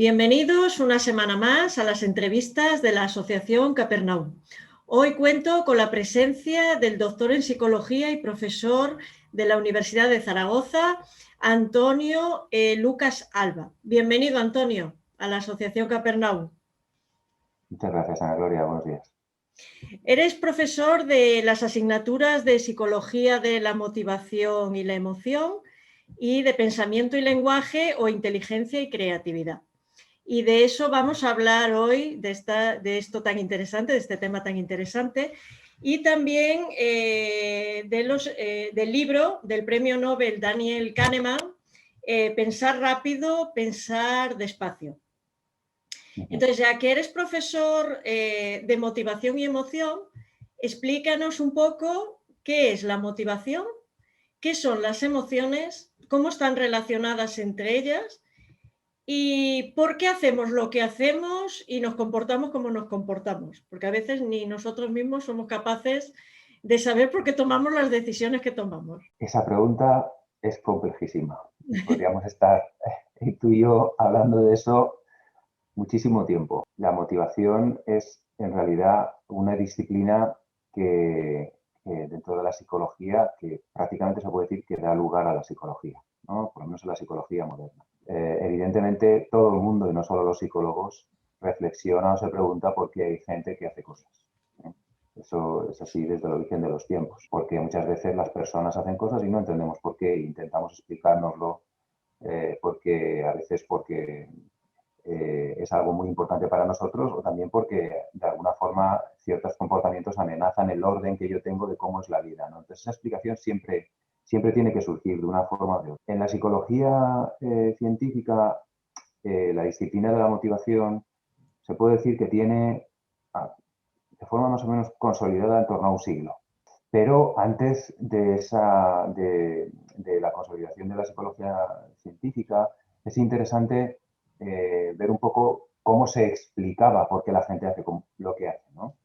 Bienvenidos una semana más a las entrevistas de la Asociación Capernaum. Hoy cuento con la presencia del doctor en Psicología y profesor de la Universidad de Zaragoza, Antonio Lucas Alba. Bienvenido, Antonio, a la Asociación Capernaum. Muchas gracias, Ana Gloria. Buenos días. Eres profesor de las asignaturas de Psicología de la Motivación y la Emoción y de Pensamiento y Lenguaje o Inteligencia y Creatividad. Y de eso vamos a hablar hoy, de esto tan interesante, de este tema tan interesante, y también del libro del premio Nobel Daniel Kahneman, Pensar rápido, pensar despacio. Entonces, ya que eres profesor de motivación y emoción, explícanos un poco qué es la motivación, qué son las emociones, cómo están relacionadas entre ellas, ¿y por qué hacemos lo que hacemos y nos comportamos como nos comportamos? Porque a veces ni nosotros mismos somos capaces de saber por qué tomamos las decisiones que tomamos. Esa pregunta es complejísima. Podríamos estar tú y yo hablando de eso muchísimo tiempo. La motivación es en realidad una disciplina que dentro de la psicología que prácticamente se puede decir que da lugar a la psicología, ¿no? Por lo menos en la psicología moderna. Evidentemente todo el mundo, y no solo los psicólogos, reflexiona o se pregunta por qué hay gente que hace cosas. Eso es así desde el origen de los tiempos, porque muchas veces las personas hacen cosas y no entendemos por qué, intentamos explicárnoslo, porque es algo muy importante para nosotros o también porque de alguna forma ciertos comportamientos amenazan el orden que yo tengo de cómo es la vida, ¿no? Entonces esa explicación siempre tiene que surgir de una forma o de otra. En la psicología científica, la disciplina de la motivación se puede decir que tiene de forma más o menos consolidada en torno a un siglo. Pero antes de la consolidación de la psicología científica, es interesante ver un poco cómo se explicaba por qué la gente hace lo que hace, ¿no?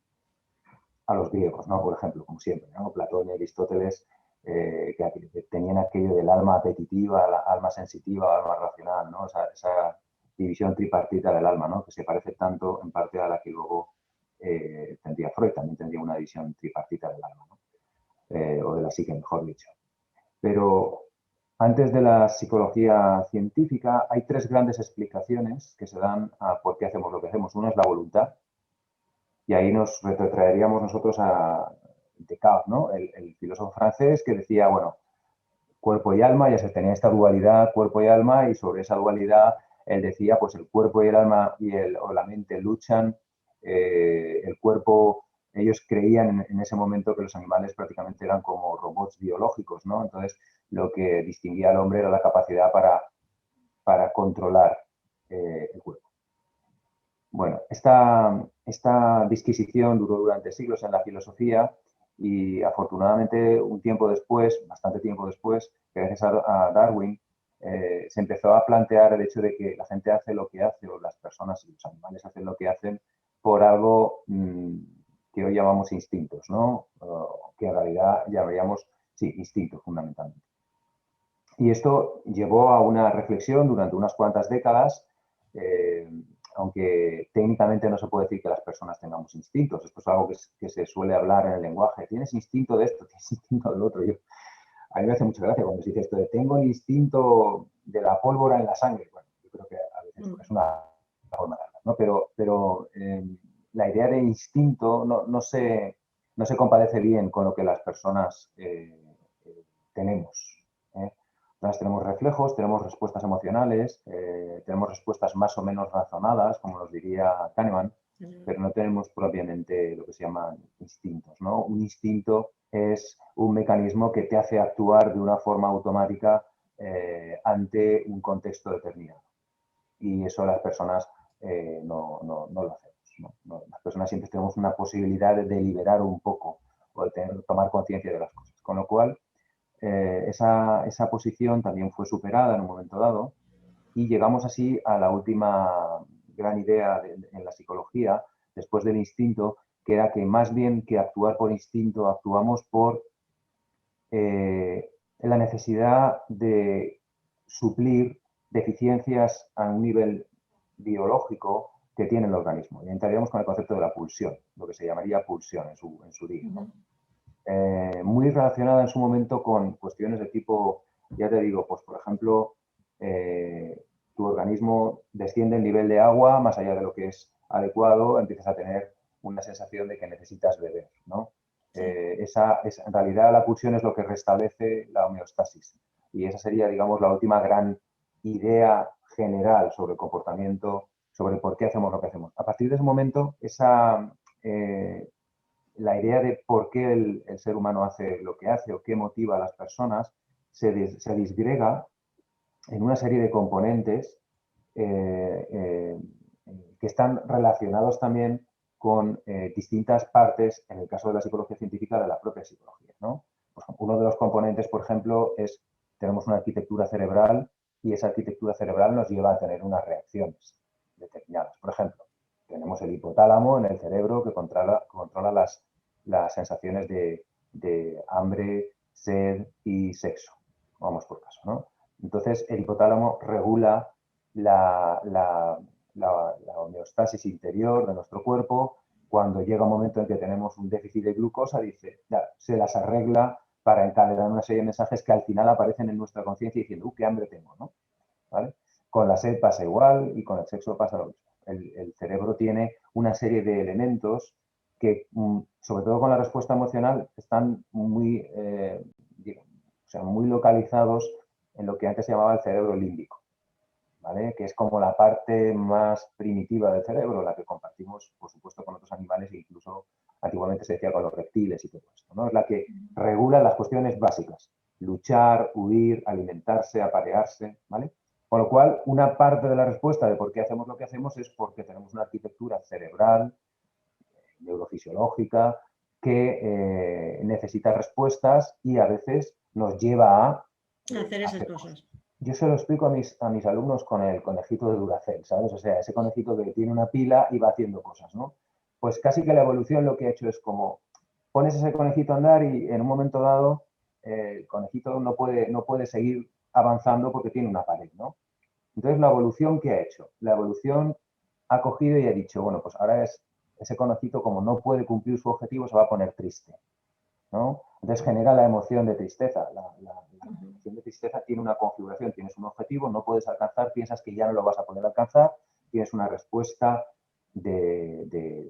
A los griegos, ¿no? Por ejemplo, como siempre, ¿no? Platón y Aristóteles que tenían aquello del alma apetitiva, alma sensitiva, alma racional, ¿no? Esa división tripartita del alma, ¿no? Que se parece tanto en parte a la que luego tendría Freud, también tendría una división tripartita del alma, ¿no? O de la psique, mejor dicho. Pero antes de la psicología científica hay tres grandes explicaciones que se dan a por qué hacemos lo que hacemos. Una es la voluntad, y ahí nos retrotraeríamos nosotros a Descartes, ¿no? El filósofo francés que decía, bueno, cuerpo y alma, ya se tenía esta dualidad, cuerpo y alma, y sobre esa dualidad él decía, pues el cuerpo y el alma o la mente luchan, el cuerpo, ellos creían en ese momento que los animales prácticamente eran como robots biológicos, ¿no? Entonces, lo que distinguía al hombre era la capacidad para controlar el cuerpo. Bueno, esta disquisición duró durante siglos en la filosofía y afortunadamente un tiempo después, bastante tiempo después, gracias a Darwin, se empezó a plantear el hecho de que la gente hace lo que hace, o las personas y los animales hacen lo que hacen por algo que hoy llamamos instintos, ¿no? Que en realidad llamaríamos, sí, instintos fundamentalmente. Y esto llevó a una reflexión durante unas cuantas décadas, aunque técnicamente no se puede decir que las personas tengamos instintos. Esto es algo que se suele hablar en el lenguaje. ¿Tienes instinto de esto? ¿Tienes instinto del otro? A mí me hace mucha gracia cuando se dice esto de tengo el instinto de la pólvora en la sangre. Bueno, yo creo que a veces es una forma de hablar, ¿no? Pero la idea de instinto no se compadece bien con lo que las personas tenemos. Entonces tenemos reflejos, tenemos respuestas emocionales, tenemos respuestas más o menos razonadas, como nos diría Kahneman, pero no tenemos propiamente lo que se llaman instintos, ¿no? Un instinto es un mecanismo que te hace actuar de una forma automática ante un contexto determinado. Y eso las personas no lo hacemos, ¿no? Las personas siempre tenemos una posibilidad de deliberar un poco o de tomar conciencia de las cosas. Con lo cual, esa posición también fue superada en un momento dado y llegamos así a la última gran idea en la psicología, después del instinto, que era que más bien que actuar por instinto, actuamos por la necesidad de suplir deficiencias a un nivel biológico que tiene el organismo. Y entraríamos con el concepto de la pulsión, lo que se llamaría pulsión en su día, ¿no? Muy relacionada en su momento con cuestiones de tipo, ya te digo, pues por ejemplo, tu organismo desciende el nivel de agua más allá de lo que es adecuado, empiezas a tener una sensación de que necesitas beber, ¿no? Sí. En realidad la pulsión es lo que restablece la homeostasis y esa sería, digamos, la última gran idea general sobre el comportamiento, sobre por qué hacemos lo que hacemos. A partir de ese momento, la idea de por qué el ser humano hace lo que hace o qué motiva a las personas se disgrega en una serie de componentes que están relacionados también con distintas partes, en el caso de la psicología científica, de la propia psicología, ¿no? Pues uno de los componentes, por ejemplo, tenemos una arquitectura cerebral y esa arquitectura cerebral nos lleva a tener unas reacciones determinadas. Por ejemplo, tenemos el hipotálamo en el cerebro que controla las sensaciones de hambre, sed y sexo. Vamos por caso, ¿no? Entonces, el hipotálamo regula la homeostasis interior de nuestro cuerpo. Cuando llega un momento en que tenemos un déficit de glucosa, se las arregla para encadenar una serie de mensajes que al final aparecen en nuestra conciencia diciendo, qué hambre tengo, ¿no? ¿Vale? Con la sed pasa igual y con el sexo pasa lo mismo. El cerebro tiene una serie de elementos que, sobre todo con la respuesta emocional, están muy localizados en lo que antes se llamaba el cerebro límbico, ¿vale? Que es como la parte más primitiva del cerebro, la que compartimos, por supuesto, con otros animales e incluso antiguamente se decía con los reptiles y todo esto, ¿no? Es la que regula las cuestiones básicas, luchar, huir, alimentarse, aparearse, ¿vale? Con lo cual, una parte de la respuesta de por qué hacemos lo que hacemos es porque tenemos una arquitectura cerebral, neurofisiológica, que necesita respuestas y a veces nos lleva a hacer esas cosas. Yo se lo explico a mis alumnos con el conejito de Duracell, ¿sabes? O sea, ese conejito que tiene una pila y va haciendo cosas, ¿no? Pues casi que la evolución lo que ha hecho es como pones ese conejito a andar y en un momento dado el conejito no puede seguir avanzando porque tiene una pared, ¿no? Entonces, la evolución, ¿qué ha hecho? La evolución ha cogido y ha dicho, bueno, pues ahora ese conejito, como no puede cumplir su objetivo, se va a poner triste, ¿no? Entonces genera la emoción de tristeza. La emoción de tristeza tiene una configuración, tienes un objetivo, no puedes alcanzar, piensas que ya no lo vas a poder alcanzar, tienes una respuesta de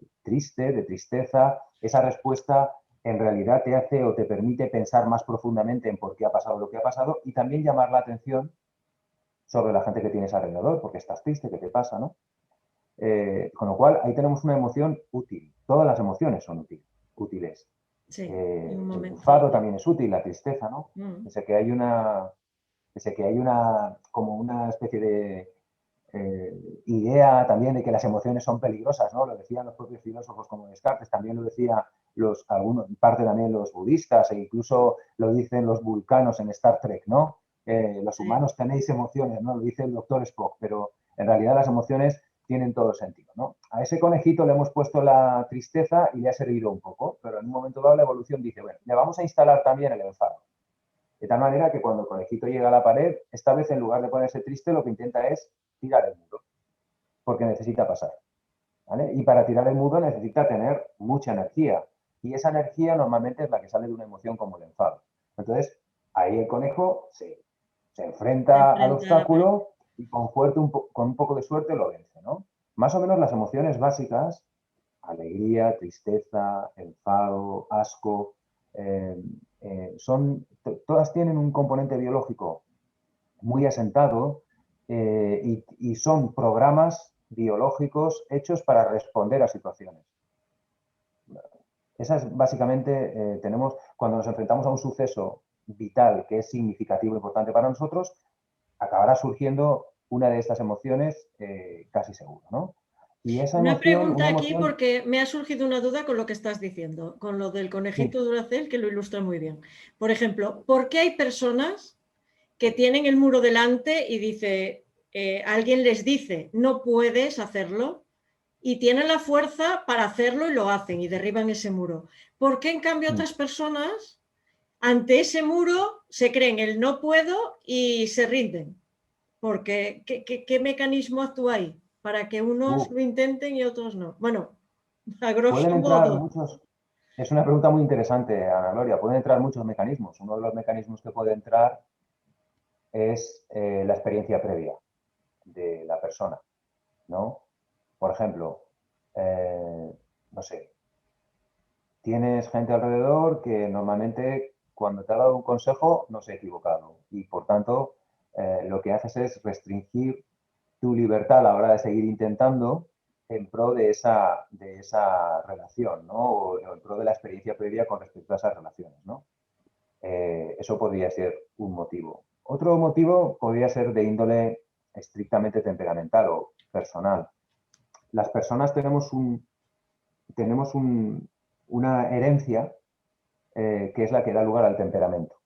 tristeza. Esa respuesta en realidad te hace o te permite pensar más profundamente en por qué ha pasado lo que ha pasado y también llamar la atención sobre la gente que tienes alrededor, porque estás triste, ¿qué te pasa, no? Con lo cual, ahí tenemos una emoción útil. Todas las emociones son útiles. Sí, el enfado también es útil, la tristeza, ¿no? Pese que hay una como una especie de idea también de que las emociones son peligrosas, ¿no? Lo decían los propios filósofos como Descartes, también lo decía parte también los budistas e incluso lo dicen los vulcanos en Star Trek, ¿no? Los humanos tenéis emociones, ¿no? Lo dice el doctor Spock, pero en realidad las emociones tienen todo el sentido, ¿no? A ese conejito le hemos puesto la tristeza y le ha servido un poco, pero en un momento dado la evolución dice, bueno, le vamos a instalar también el enfado. De tal manera que cuando el conejito llega a la pared, esta vez en lugar de ponerse triste, lo que intenta es tirar el muro, porque necesita pasar, ¿vale? Y para tirar el muro necesita tener mucha energía, y esa energía normalmente es la que sale de una emoción como el enfado. Entonces, ahí el conejo se enfrenta al obstáculo y con un poco de suerte lo vence, ¿no? Más o menos las emociones básicas, alegría, tristeza, enfado, asco, todas tienen un componente biológico muy asentado y son programas biológicos hechos para responder a situaciones. Esas básicamente cuando nos enfrentamos a un suceso vital que es significativo e importante para nosotros, acabará surgiendo una de estas emociones casi seguro, ¿no? Y una pregunta aquí porque me ha surgido una duda con lo que estás diciendo, con lo del conejito Duracell, que lo ilustra muy bien. Por ejemplo, ¿por qué hay personas que tienen el muro delante y alguien les dice, no puedes hacerlo, y tienen la fuerza para hacerlo y lo hacen y derriban ese muro? ¿Por qué en cambio otras personas ante ese muro se creen el no puedo y se rinden? Porque, ¿qué mecanismo actúa ahí para que unos lo intenten y otros no? Bueno, a pueden grosso entrar modo. muchos. Es una pregunta muy interesante, Ana Gloria. Pueden entrar muchos mecanismos. Uno de los mecanismos que puede entrar es la experiencia previa de la persona, ¿no? Por ejemplo, no sé, tienes gente alrededor que normalmente cuando te ha dado un consejo no se ha equivocado y por tanto lo que haces es restringir tu libertad a la hora de seguir intentando en pro de esa relación, ¿no? O en pro de la experiencia previa con respecto a esas relaciones, ¿no? Eso podría ser un motivo. Otro motivo podría ser de índole estrictamente temperamental o personal. Las personas tenemos una herencia que es la que da lugar al temperamento,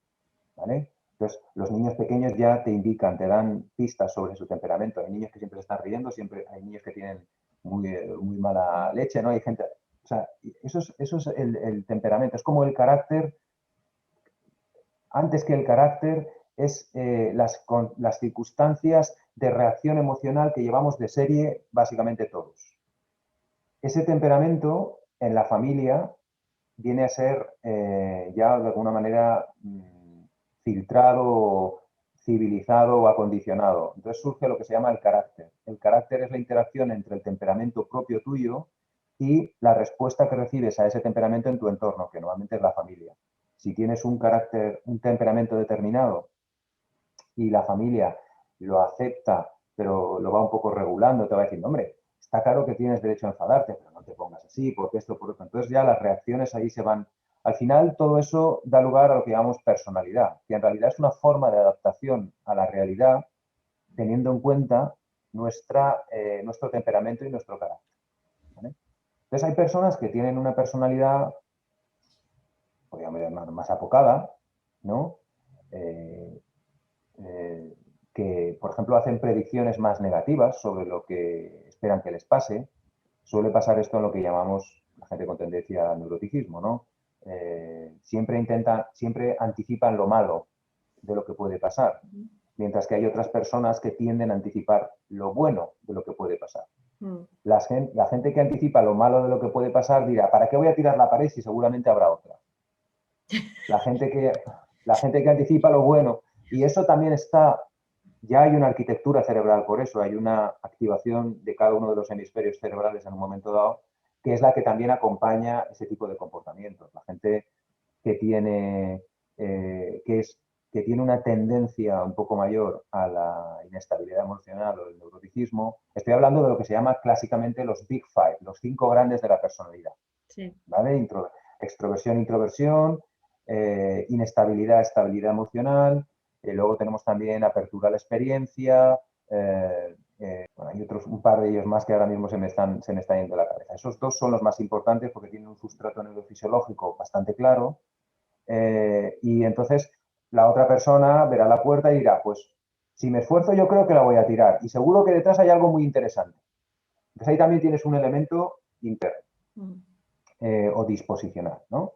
¿vale? Entonces, los niños pequeños ya te indican, te dan pistas sobre su temperamento. Hay niños que siempre se están riendo, siempre hay niños que tienen muy mala leche, ¿no? Hay gente... O sea, eso es el temperamento. Es como el carácter, antes que el carácter, es las circunstancias de reacción emocional que llevamos de serie básicamente todos. Ese temperamento en la familia viene a ser ya de alguna manera filtrado, civilizado o acondicionado. Entonces surge lo que se llama el carácter. El carácter es la interacción entre el temperamento propio tuyo y la respuesta que recibes a ese temperamento en tu entorno, que normalmente es la familia. Si tienes un carácter, un temperamento determinado y la familia lo acepta, pero lo va un poco regulando, te va diciendo, hombre, está claro que tienes derecho a enfadarte, pero no te pongas así, porque esto, por otro. Entonces ya las reacciones ahí se van. Al final todo eso da lugar a lo que llamamos personalidad, que en realidad es una forma de adaptación a la realidad teniendo en cuenta nuestro temperamento y nuestro carácter, ¿vale? Entonces hay personas que tienen una personalidad, podríamos llamar más apocada, ¿no? Que, por ejemplo, hacen predicciones más negativas sobre lo que esperan que les pase. Suele pasar esto en lo que llamamos la gente con tendencia al neuroticismo, ¿no? Siempre anticipan lo malo de lo que puede pasar, mientras que hay otras personas que tienden a anticipar lo bueno de lo que puede pasar. La gente que anticipa lo malo de lo que puede pasar dirá, ¿para qué voy a tirar la pared si seguramente habrá otra? La gente que anticipa lo bueno, y eso también está, ya hay una arquitectura cerebral por eso, hay una activación de cada uno de los hemisferios cerebrales en un momento dado, que es la que también acompaña ese tipo de comportamientos. La gente que tiene, que tiene una tendencia un poco mayor a la inestabilidad emocional o el neuroticismo, estoy hablando de lo que se llama clásicamente los Big Five, los 5 grandes de la personalidad. Sí. ¿Vale? Extroversión, introversión, inestabilidad, estabilidad emocional. Luego tenemos también apertura a la experiencia. Bueno, hay un par de ellos más que ahora mismo se me están yendo a la cabeza. Esos dos son los más importantes porque tienen un sustrato neurofisiológico bastante claro. Y entonces la otra persona verá la puerta y dirá, pues si me esfuerzo yo creo que la voy a tirar. Y seguro que detrás hay algo muy interesante. Entonces ahí también tienes un elemento interno. O disposicional, ¿no?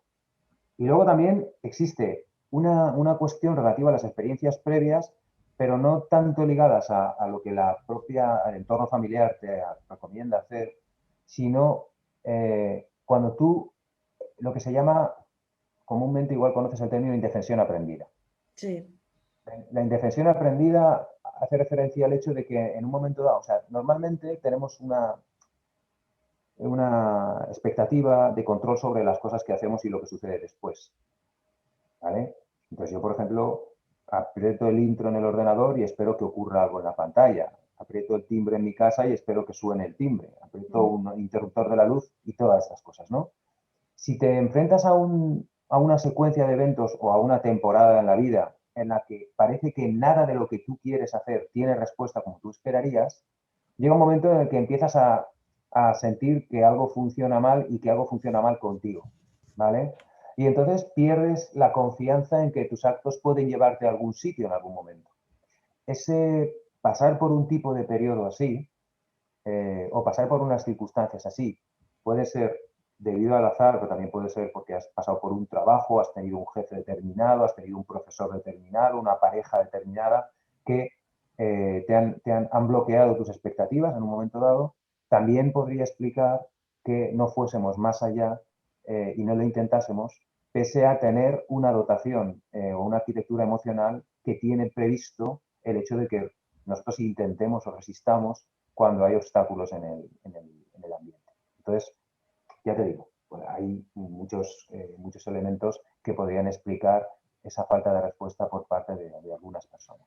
Y luego también existe una cuestión relativa a las experiencias previas, pero no tanto ligadas a lo que el entorno familiar te recomienda hacer, sino cuando tú, lo que se llama, comúnmente igual conoces el término indefensión aprendida. Sí. La indefensión aprendida hace referencia al hecho de que en un momento dado, o sea, normalmente tenemos una expectativa de control sobre las cosas que hacemos y lo que sucede después, ¿vale? Entonces yo, por ejemplo, aprieto el intro en el ordenador y espero que ocurra algo en la pantalla. Aprieto el timbre en mi casa y espero que suene el timbre. Aprieto un interruptor de la luz y todas esas cosas, ¿no? Si te enfrentas a una secuencia de eventos o a una temporada en la vida en la que parece que nada de lo que tú quieres hacer tiene respuesta como tú esperarías, llega un momento en el que empiezas a sentir que algo funciona mal y que algo funciona mal contigo, ¿vale? Y entonces pierdes la confianza en que tus actos pueden llevarte a algún sitio en algún momento. Ese pasar por un tipo de periodo así, o pasar por unas circunstancias así, puede ser debido al azar, pero también puede ser porque has pasado por un trabajo, has tenido un jefe determinado, has tenido un profesor determinado, una pareja determinada, que han bloqueado tus expectativas en un momento dado, también podría explicar que no fuésemos más allá y no lo intentásemos, pese a tener una dotación o una arquitectura emocional que tiene previsto el hecho de que nosotros intentemos o resistamos cuando hay obstáculos en el ambiente. Entonces, ya te digo, pues hay muchos elementos que podrían explicar esa falta de respuesta por parte de algunas personas.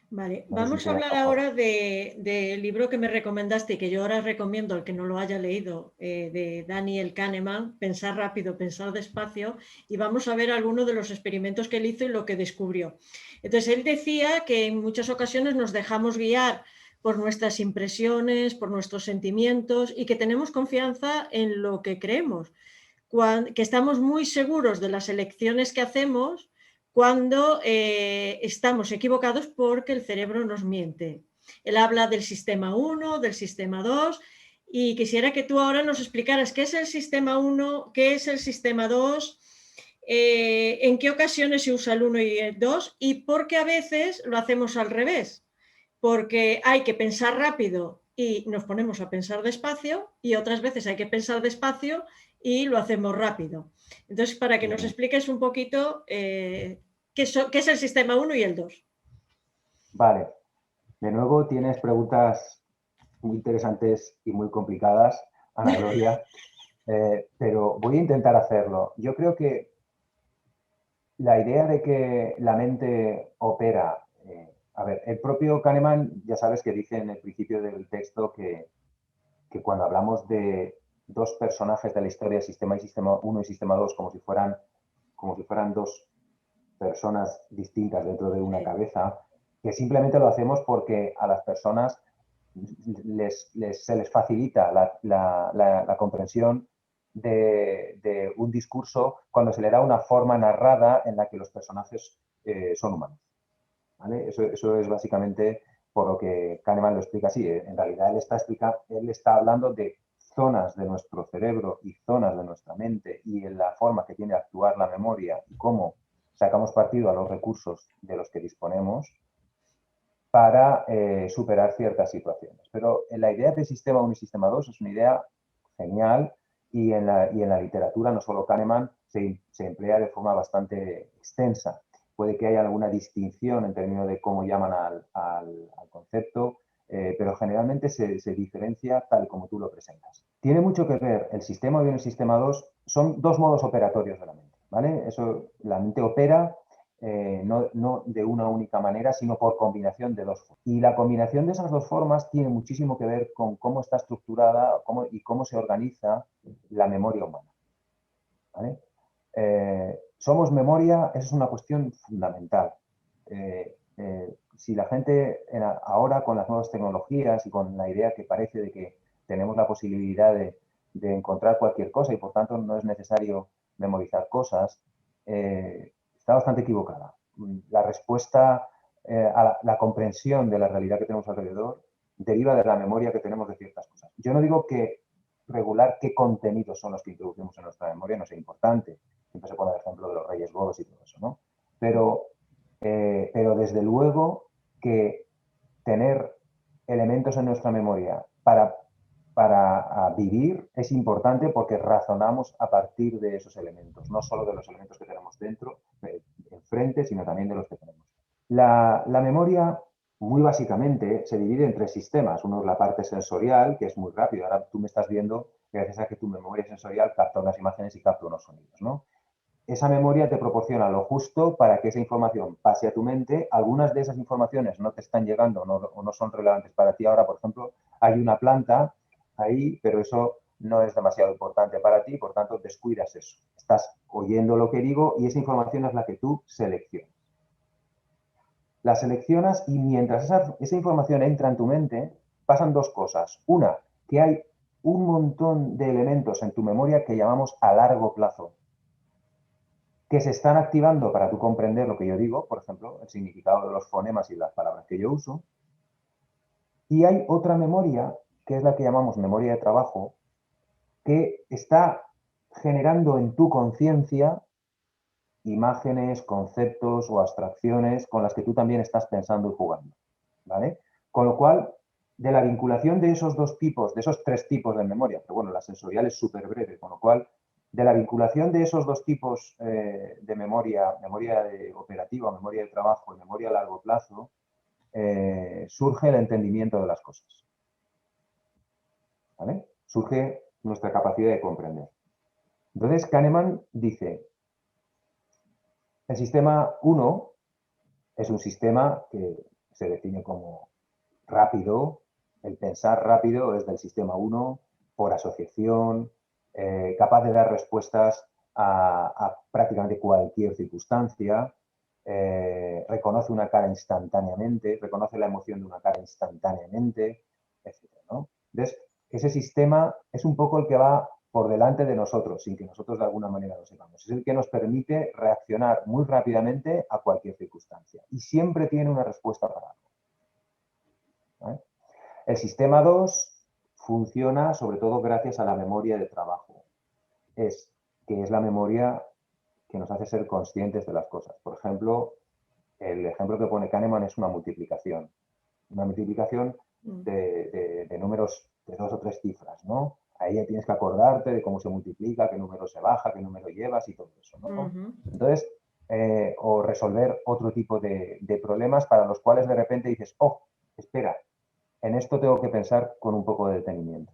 Vale, No sé vamos si a te hablar deja ahora del libro que me recomendaste y que yo ahora recomiendo al que no lo haya leído, de Daniel Kahneman, Pensar rápido, pensar despacio, y vamos a ver algunos de los experimentos que él hizo y lo que descubrió. Entonces, él decía que en muchas ocasiones nos dejamos guiar por nuestras impresiones, por nuestros sentimientos y que tenemos confianza en lo que creemos, que estamos muy seguros de las elecciones que hacemos cuando estamos equivocados porque el cerebro nos miente. Él habla del sistema 1, del sistema 2, y quisiera que tú ahora nos explicaras qué es el sistema 1, qué es el sistema 2, en qué ocasiones se usa el 1 y el 2 y por qué a veces lo hacemos al revés. Porque hay que pensar rápido y nos ponemos a pensar despacio y otras veces hay que pensar despacio y lo hacemos rápido. Entonces, para que nos expliques un poquito qué es el sistema 1 y el 2. Vale. De nuevo tienes preguntas muy interesantes y muy complicadas, Ana Gloria, pero voy a intentar hacerlo. Yo creo que la idea de que la mente opera... a ver, el propio Kahneman, ya sabes que dice en el principio del texto que cuando hablamos de dos personajes de la historia, Sistema 1 y Sistema 2, como si fueran dos personas distintas dentro de una cabeza, que simplemente lo hacemos porque a las personas se les facilita la comprensión de un discurso cuando se le da una forma narrada en la que los personajes son humanos. ¿Vale? Eso es básicamente por lo que Kahneman lo explica así. En realidad él está hablando de zonas de nuestro cerebro y zonas de nuestra mente y en la forma que tiene de actuar la memoria y cómo sacamos partido a los recursos de los que disponemos para superar ciertas situaciones. Pero la idea de sistema 1 y sistema 2 es una idea genial y en la literatura, no solo Kahneman, se emplea de forma bastante extensa. Puede que haya alguna distinción en términos de cómo llaman al concepto, pero generalmente se diferencia tal y como tú lo presentas. Tiene mucho que ver el sistema 1 y el sistema 2, son dos modos operatorios de la mente, ¿vale? La mente opera no de una única manera, sino por combinación de dos formas. Y la combinación de esas dos formas tiene muchísimo que ver con cómo está estructurada y cómo se organiza la memoria humana. ¿Vale? Somos memoria, esa es una cuestión fundamental. Si la gente ahora con las nuevas tecnologías y con la idea que parece de que tenemos la posibilidad de encontrar cualquier cosa y por tanto no es necesario memorizar cosas, está bastante equivocada. La respuesta a la comprensión de la realidad que tenemos alrededor deriva de la memoria que tenemos de ciertas cosas. Yo no digo que regular qué contenidos son los que introducimos en nuestra memoria no sea importante. Siempre se pone el ejemplo de los Reyes Godos y todo eso, ¿no? Pero desde luego que tener elementos en nuestra memoria para vivir es importante porque razonamos a partir de esos elementos, no solo de los elementos que tenemos dentro, enfrente, sino también de los que tenemos. La memoria, muy básicamente, se divide en tres sistemas. Uno es la parte sensorial, que es muy rápido. Ahora tú me estás viendo gracias a que tu memoria sensorial capta unas imágenes y capta unos sonidos, ¿no? Esa memoria te proporciona lo justo para que esa información pase a tu mente. Algunas de esas informaciones no te están llegando o no son relevantes para ti. Ahora, por ejemplo, hay una planta ahí, pero eso no es demasiado importante para ti, por tanto, descuidas eso. Estás oyendo lo que digo y esa información es la que tú seleccionas. La seleccionas y mientras esa información entra en tu mente, pasan dos cosas. Una, que hay un montón de elementos en tu memoria que llamamos a largo plazo, que se están activando para tú comprender lo que yo digo, por ejemplo, el significado de los fonemas y las palabras que yo uso. Y hay otra memoria, que es la que llamamos memoria de trabajo, que está generando en tu conciencia imágenes, conceptos o abstracciones con las que tú también estás pensando y jugando. ¿vale? Con lo cual, de la vinculación de esos dos tipos, de esos tres tipos de memoria, pero bueno, la sensorial es súper breve, con lo cual, de la vinculación de esos dos tipos de memoria, memoria operativa, memoria de trabajo y memoria a largo plazo, surge el entendimiento de las cosas, ¿vale? Surge nuestra capacidad de comprender. Entonces, Kahneman dice, el sistema 1 es un sistema que se define como rápido, el pensar rápido es del sistema 1, por asociación, capaz de dar respuestas a prácticamente cualquier circunstancia, reconoce una cara instantáneamente, reconoce la emoción de una cara instantáneamente, etc., ¿no? Entonces, ese sistema es un poco el que va por delante de nosotros, sin que nosotros de alguna manera lo sepamos. Es el que nos permite reaccionar muy rápidamente a cualquier circunstancia y siempre tiene una respuesta para algo, ¿vale? El sistema 2 funciona sobre todo gracias a la memoria de trabajo, que es la memoria que nos hace ser conscientes de las cosas. Por ejemplo, el ejemplo que pone Kahneman es una multiplicación de números de 2 o 3 cifras, ¿no? Ahí ya tienes que acordarte de cómo se multiplica, qué número se baja, qué número llevas y todo eso, ¿no? Entonces, o resolver otro tipo de problemas para los cuales de repente dices, oh, espera, en esto tengo que pensar con un poco de detenimiento.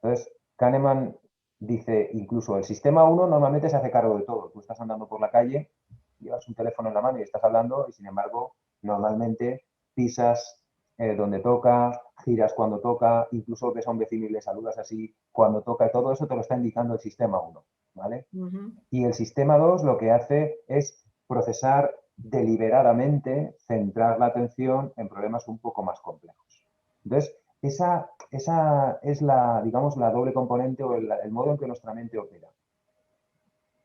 Entonces, Kahneman dice, incluso el sistema 1 normalmente se hace cargo de todo. Tú estás andando por la calle, llevas un teléfono en la mano y estás hablando y sin embargo, normalmente pisas donde toca, giras cuando toca, incluso ves a un vecino y le saludas así cuando toca, y todo eso te lo está indicando el sistema 1, ¿vale? Y el sistema 2 lo que hace es procesar deliberadamente, centrar la atención en problemas un poco más complejos. Entonces, esa es la, digamos, la doble componente o el modo en que nuestra mente opera.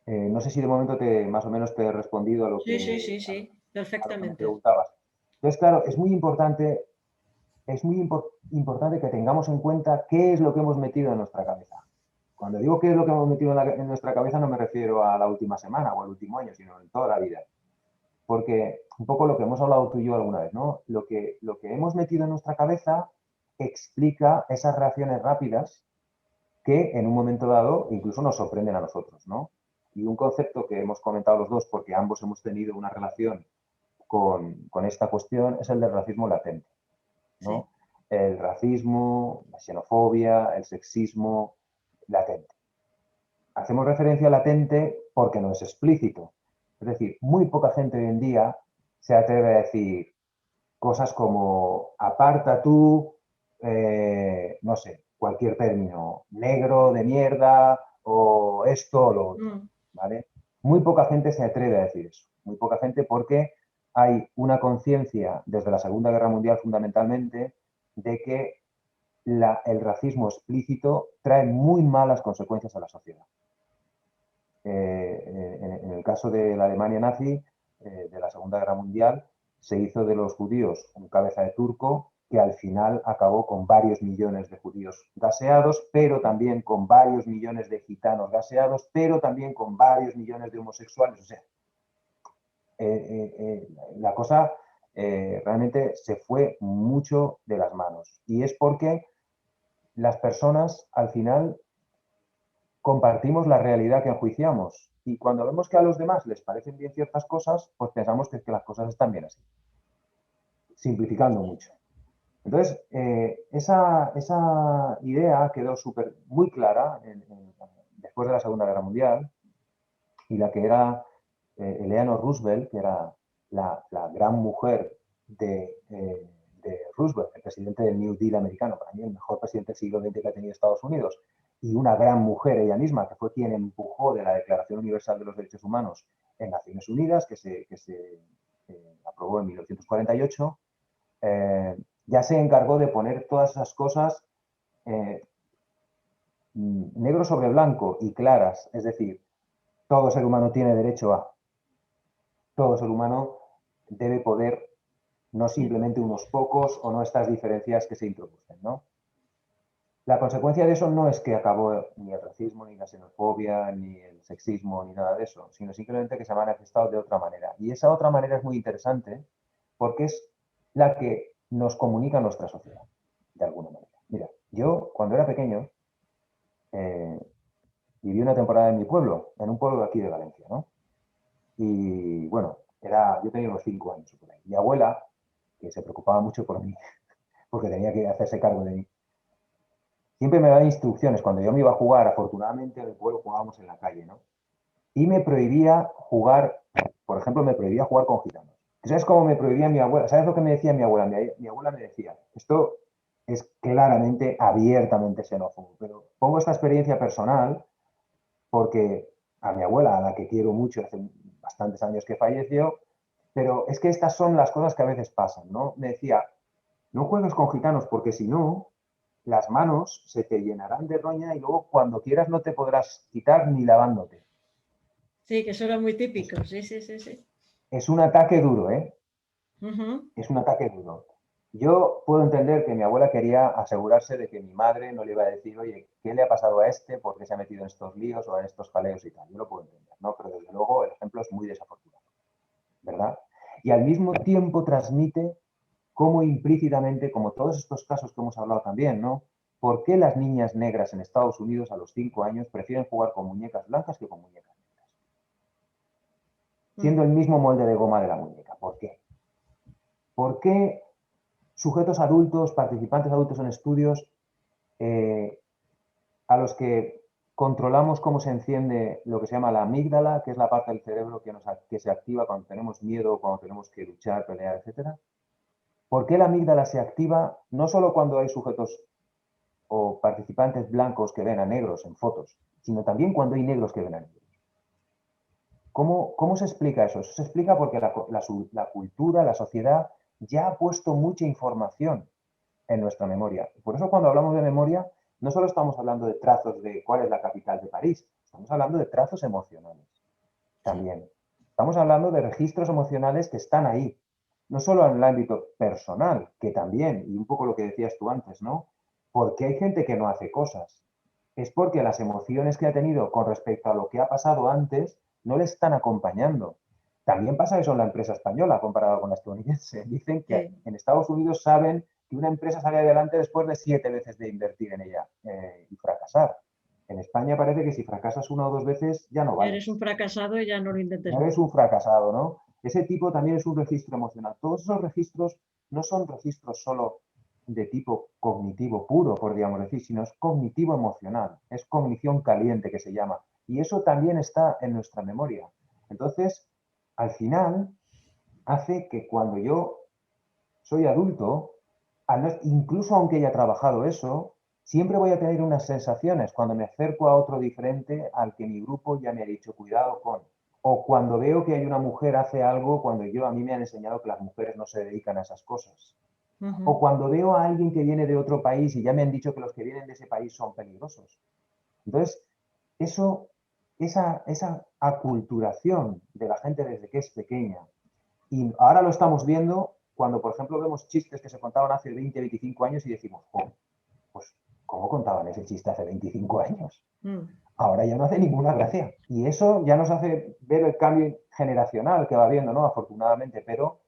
No sé si de momento más o menos te he respondido a lo que, Sí, a lo que me perfectamente. preguntabas. Entonces, claro, es muy importante que tengamos en cuenta qué es lo que hemos metido en nuestra cabeza. Cuando digo qué es lo que hemos metido en nuestra cabeza no me refiero a la última semana o al último año, sino en toda la vida. Porque un poco lo que hemos hablado tú y yo alguna vez, ¿no? Lo que hemos metido en nuestra cabeza explica esas reacciones rápidas que en un momento dado incluso nos sorprenden a nosotros, ¿no? Y un concepto que hemos comentado los dos, porque ambos hemos tenido una relación con esta cuestión, es el del racismo latente, ¿no? Sí. El racismo, la xenofobia, el sexismo latente. Hacemos referencia a latente porque no es explícito. Es decir, muy poca gente hoy en día se atreve a decir cosas como aparta tú, no sé, cualquier término, negro de mierda o esto o lo otro, ¿vale? Muy poca gente se atreve a decir eso. Muy poca gente porque hay una conciencia desde la Segunda Guerra Mundial fundamentalmente de que el racismo explícito trae muy malas consecuencias a la sociedad. En el caso de la Alemania nazi, de la Segunda Guerra Mundial, se hizo de los judíos un cabeza de turco que al final acabó con varios millones de judíos gaseados, pero también con varios millones de gitanos gaseados, pero también con varios millones de homosexuales. O sea, la cosa realmente se fue mucho de las manos. Y es porque las personas al final compartimos la realidad que enjuiciamos. Y cuando vemos que a los demás les parecen bien ciertas cosas, pues pensamos que las cosas están bien así. Simplificando mucho. Entonces, esa idea quedó muy clara después de la Segunda Guerra Mundial, y la que era Eleanor Roosevelt, que era la gran mujer de Roosevelt, el presidente del New Deal americano, para mí el mejor presidente del siglo XX que ha tenido Estados Unidos, y una gran mujer ella misma, que fue quien empujó de la Declaración Universal de los Derechos Humanos en Naciones Unidas, que se aprobó en 1948, ya se encargó de poner todas esas cosas negro sobre blanco y claras, es decir, todo ser humano tiene derecho a, todo ser humano debe poder, no simplemente unos pocos o no estas diferencias que se introducen, ¿no? La consecuencia de eso no es que acabó ni el racismo, ni la xenofobia, ni el sexismo, ni nada de eso, sino simplemente que se ha manifestado de otra manera. Y esa otra manera es muy interesante porque es la que nos comunica nuestra sociedad, de alguna manera. Mira, yo cuando era pequeño viví una temporada en mi pueblo, en un pueblo de aquí de Valencia, ¿no? Y bueno, yo tenía unos 5 años por ahí. Mi abuela, que se preocupaba mucho por mí, porque tenía que hacerse cargo de mí, siempre me daba instrucciones. Cuando yo me iba a jugar, afortunadamente en el pueblo jugábamos en la calle, ¿no? Y me prohibía jugar, por ejemplo, me prohibía jugar con gitanos. ¿Sabes cómo me prohibía mi abuela? ¿Sabes lo que me decía mi abuela? Mi abuela me decía, esto es claramente, abiertamente xenófobo, pero pongo esta experiencia personal porque a mi abuela, a la que quiero mucho, hace bastantes años que falleció, pero es que estas son las cosas que a veces pasan, ¿no? Me decía, no juegues con gitanos porque si no, las manos se te llenarán de roña y luego cuando quieras no te podrás quitar ni lavándote. Sí, que eso era muy típico, sí, sí, sí, sí. Es un ataque duro, ¿eh? Uh-huh. Es un ataque duro. Yo puedo entender que mi abuela quería asegurarse de que mi madre no le iba a decir, oye, ¿qué le ha pasado a este? ¿Por qué se ha metido en estos líos o en estos jaleos y tal? Yo lo puedo entender, ¿no? Pero desde luego el ejemplo es muy desafortunado, ¿verdad? Y al mismo tiempo transmite cómo implícitamente, como todos estos casos que hemos hablado también, ¿no? ¿Por qué las niñas negras en Estados Unidos a los 5 años prefieren jugar con muñecas blancas que con muñecas negras? Siendo el mismo molde de goma de la muñeca. ¿Por qué? ¿Por qué sujetos adultos, participantes adultos en estudios, a los que controlamos cómo se enciende lo que se llama la amígdala, que es la parte del cerebro que se activa cuando tenemos miedo, cuando tenemos que luchar, pelear, etcétera? ¿Por qué la amígdala se activa no solo cuando hay sujetos o participantes blancos que ven a negros en fotos, sino también cuando hay negros que ven a negros? ¿Cómo se explica eso? Eso se explica porque la cultura, la sociedad, ya ha puesto mucha información en nuestra memoria. Por eso cuando hablamos de memoria, no solo estamos hablando de trazos de cuál es la capital de París, estamos hablando de trazos emocionales también. Estamos hablando de registros emocionales que están ahí, no solo en el ámbito personal, que también, y un poco lo que decías tú antes, ¿no? Porque hay gente que no hace cosas. Es porque las emociones que ha tenido con respecto a lo que ha pasado antes no le están acompañando. También pasa eso en la empresa española comparado con la estadounidense. Dicen que Sí. en Estados Unidos saben que una empresa sale adelante después de 7 veces de invertir en ella y fracasar. En España parece que si fracasas 1 o 2 veces ya no Ya eres vales. un fracasado y ya no lo intentes Ya más. eres un fracasado, ¿no? Ese tipo también es un registro emocional. Todos esos registros no son registros solo de tipo cognitivo puro, podríamos decir, sino es cognitivo emocional, es cognición caliente que se llama. Y eso también está en nuestra memoria. Entonces, al final, hace que cuando yo soy adulto, incluso aunque haya trabajado eso, siempre voy a tener unas sensaciones cuando me acerco a otro diferente al que mi grupo ya me ha dicho cuidado con. O cuando veo que hay una mujer hace algo cuando a mí me han enseñado que las mujeres no se dedican a esas cosas. O Uh-huh. cuando veo a alguien que viene de otro país y ya me han dicho que los que vienen de ese país son peligrosos. Entonces, esa aculturación de la gente desde que es pequeña, y ahora lo estamos viendo cuando, por ejemplo, vemos chistes que se contaban hace 20, 25 años y decimos, oh, pues, ¿cómo contaban ese chiste hace 25 años? Ahora ya no hace ninguna gracia. Y eso ya nos hace ver el cambio generacional que va habiendo, ¿no? Afortunadamente, pero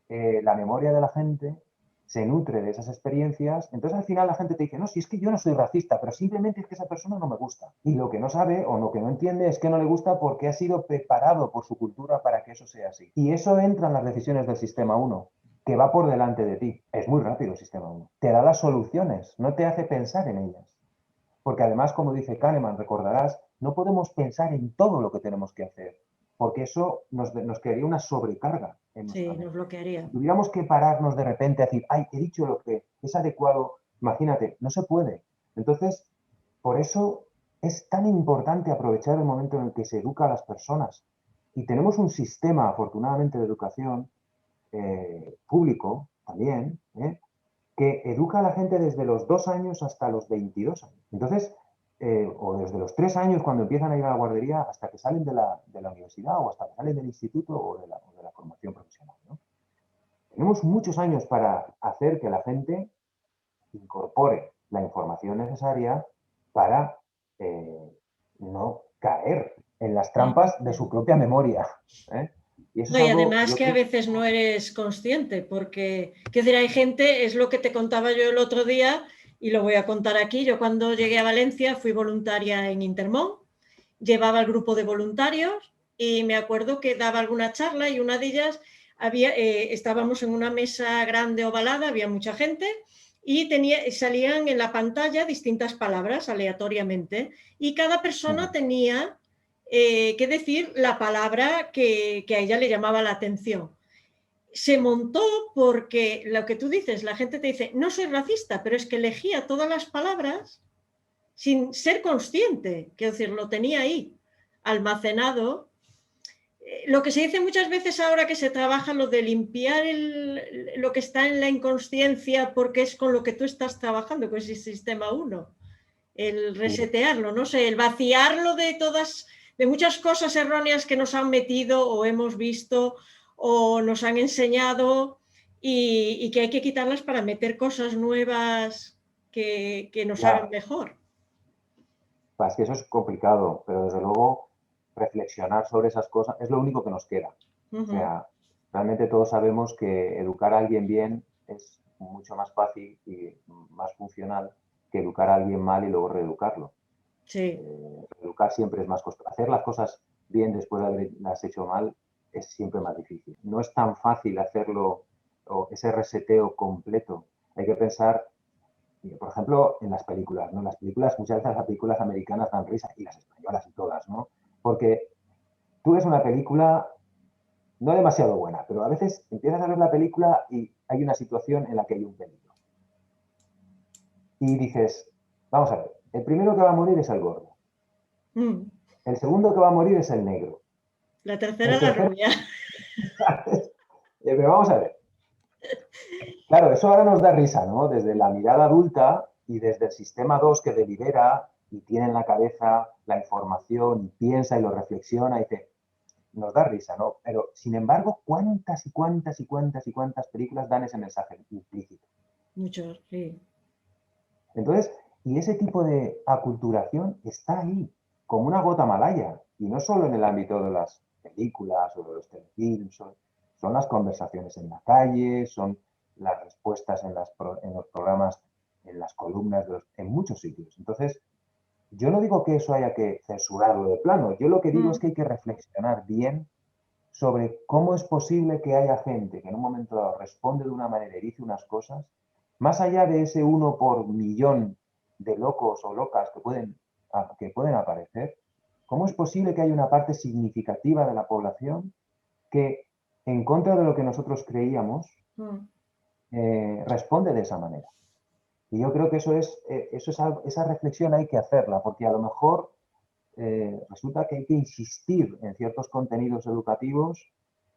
la memoria de la gente se nutre de esas experiencias. Entonces al final la gente te dice, no, si es que yo no soy racista, pero simplemente es que esa persona no me gusta. Y lo que no sabe o lo que no entiende es que no le gusta porque ha sido preparado por su cultura para que eso sea así. Y eso entra en las decisiones del sistema 1, que va por delante de ti. Es muy rápido el sistema 1. Te da las soluciones, no te hace pensar en ellas. Porque además, como dice Kahneman, recordarás, no podemos pensar en todo lo que tenemos que hacer, porque eso nos crearía una sobrecarga en nuestra Sí, nos mente. bloquearía. Si tuviéramos que pararnos de repente a decir, ay, he dicho lo que es adecuado, imagínate, no se puede. Entonces, por eso es tan importante aprovechar el momento en el que se educa a las personas. Y tenemos un sistema, afortunadamente, de educación público también, que educa a la gente desde los 2 años hasta los 22 años. Entonces, o desde los 3 años cuando empiezan a ir a la guardería hasta que salen de la universidad o hasta que salen del instituto o de la formación profesional, ¿no? Tenemos muchos años para hacer que la gente incorpore la información necesaria para no caer en las trampas de su propia memoria, ¿eh? Y eso No, es y algo, además yo que a creo, veces no eres consciente, porque, quiero decir, hay gente, es lo que te contaba yo el otro día, y lo voy a contar aquí. Yo cuando llegué a Valencia fui voluntaria en Intermón, llevaba el grupo de voluntarios y me acuerdo que daba alguna charla y una de ellas estábamos en una mesa grande ovalada, había mucha gente y salían en la pantalla distintas palabras aleatoriamente y cada persona tenía que decir la palabra que a ella le llamaba la atención. Se montó porque lo que tú dices, la gente te dice, no soy racista, pero es que elegía todas las palabras sin ser consciente, quiero decir, lo tenía ahí, almacenado. Lo que se dice muchas veces ahora que se trabaja lo de limpiar lo que está en la inconsciencia porque es con lo que tú estás trabajando, con ese sistema 1, el resetearlo, no sé, el vaciarlo de muchas cosas erróneas que nos han metido o hemos visto o nos han enseñado y que hay que quitarlas para meter cosas nuevas que nos hagan ya, mejor. es que eso es complicado, pero desde luego reflexionar sobre esas cosas es lo único que nos queda. O sea, realmente todos sabemos que educar a alguien bien es mucho más fácil y más funcional que educar a alguien mal y luego reeducarlo. Sí. Educar siempre es más costoso. Hacer las cosas bien después de haberlas hecho mal es siempre más difícil. No es tan fácil hacerlo, o ese reseteo completo. Hay que pensar, por ejemplo, en las películas, ¿no? Las películas, muchas veces las películas americanas dan risa, y las españolas y todas, ¿no? Porque tú ves una película no demasiado buena, pero a veces empiezas a ver la película y hay una situación en la que hay un peligro. Y dices, vamos a ver, el primero que va a morir es el gordo. El segundo que va a morir es el negro. La tercera El la tercero, rubia. pero vamos a ver. Claro, eso ahora nos da risa, ¿no? Desde la mirada adulta y desde el sistema 2 que delibera y tiene en la cabeza la información y piensa y lo reflexiona y dice, nos da risa, ¿no? Pero, sin embargo, ¿cuántas y cuántas y cuántas y cuántas películas dan ese mensaje implícito? Muchos, sí. Entonces, y ese tipo de aculturación está ahí, como una gota malaya, y no solo en el ámbito de las películas o de los telefilms, son las conversaciones en la calle, son las respuestas en los programas, en las columnas, en muchos sitios. Entonces, yo no digo que eso haya que censurarlo de plano, yo lo que digo es que hay que reflexionar bien sobre cómo es posible que haya gente que en un momento dado responde de una manera y dice unas cosas, más allá de ese 1 por millón de locos o locas que pueden aparecer, ¿cómo es posible que haya una parte significativa de la población que, en contra de lo que nosotros creíamos, responde de esa manera? Y yo creo que esa reflexión hay que hacerla, porque a lo mejor resulta que hay que insistir en ciertos contenidos educativos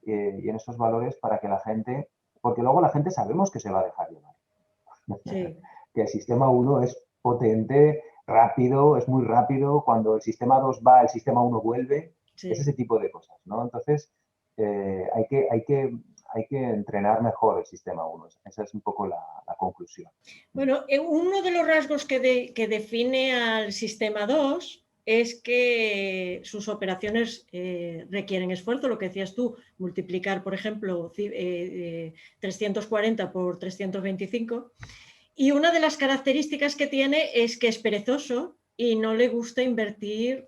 y en esos valores para que la gente, porque luego la gente sabemos que se va a dejar llevar. Sí. Que el sistema 1 es potente, rápido, es muy rápido, cuando el sistema 2 va, el sistema 1 vuelve, Sí. es ese tipo de cosas, ¿no? Entonces, hay que entrenar mejor el sistema 1, esa es un poco la conclusión. Bueno, uno de los rasgos que define al sistema 2 es que sus operaciones requieren esfuerzo, lo que decías tú, multiplicar, por ejemplo, 340 por 325. Y una de las características que tiene es que es perezoso y no le gusta invertir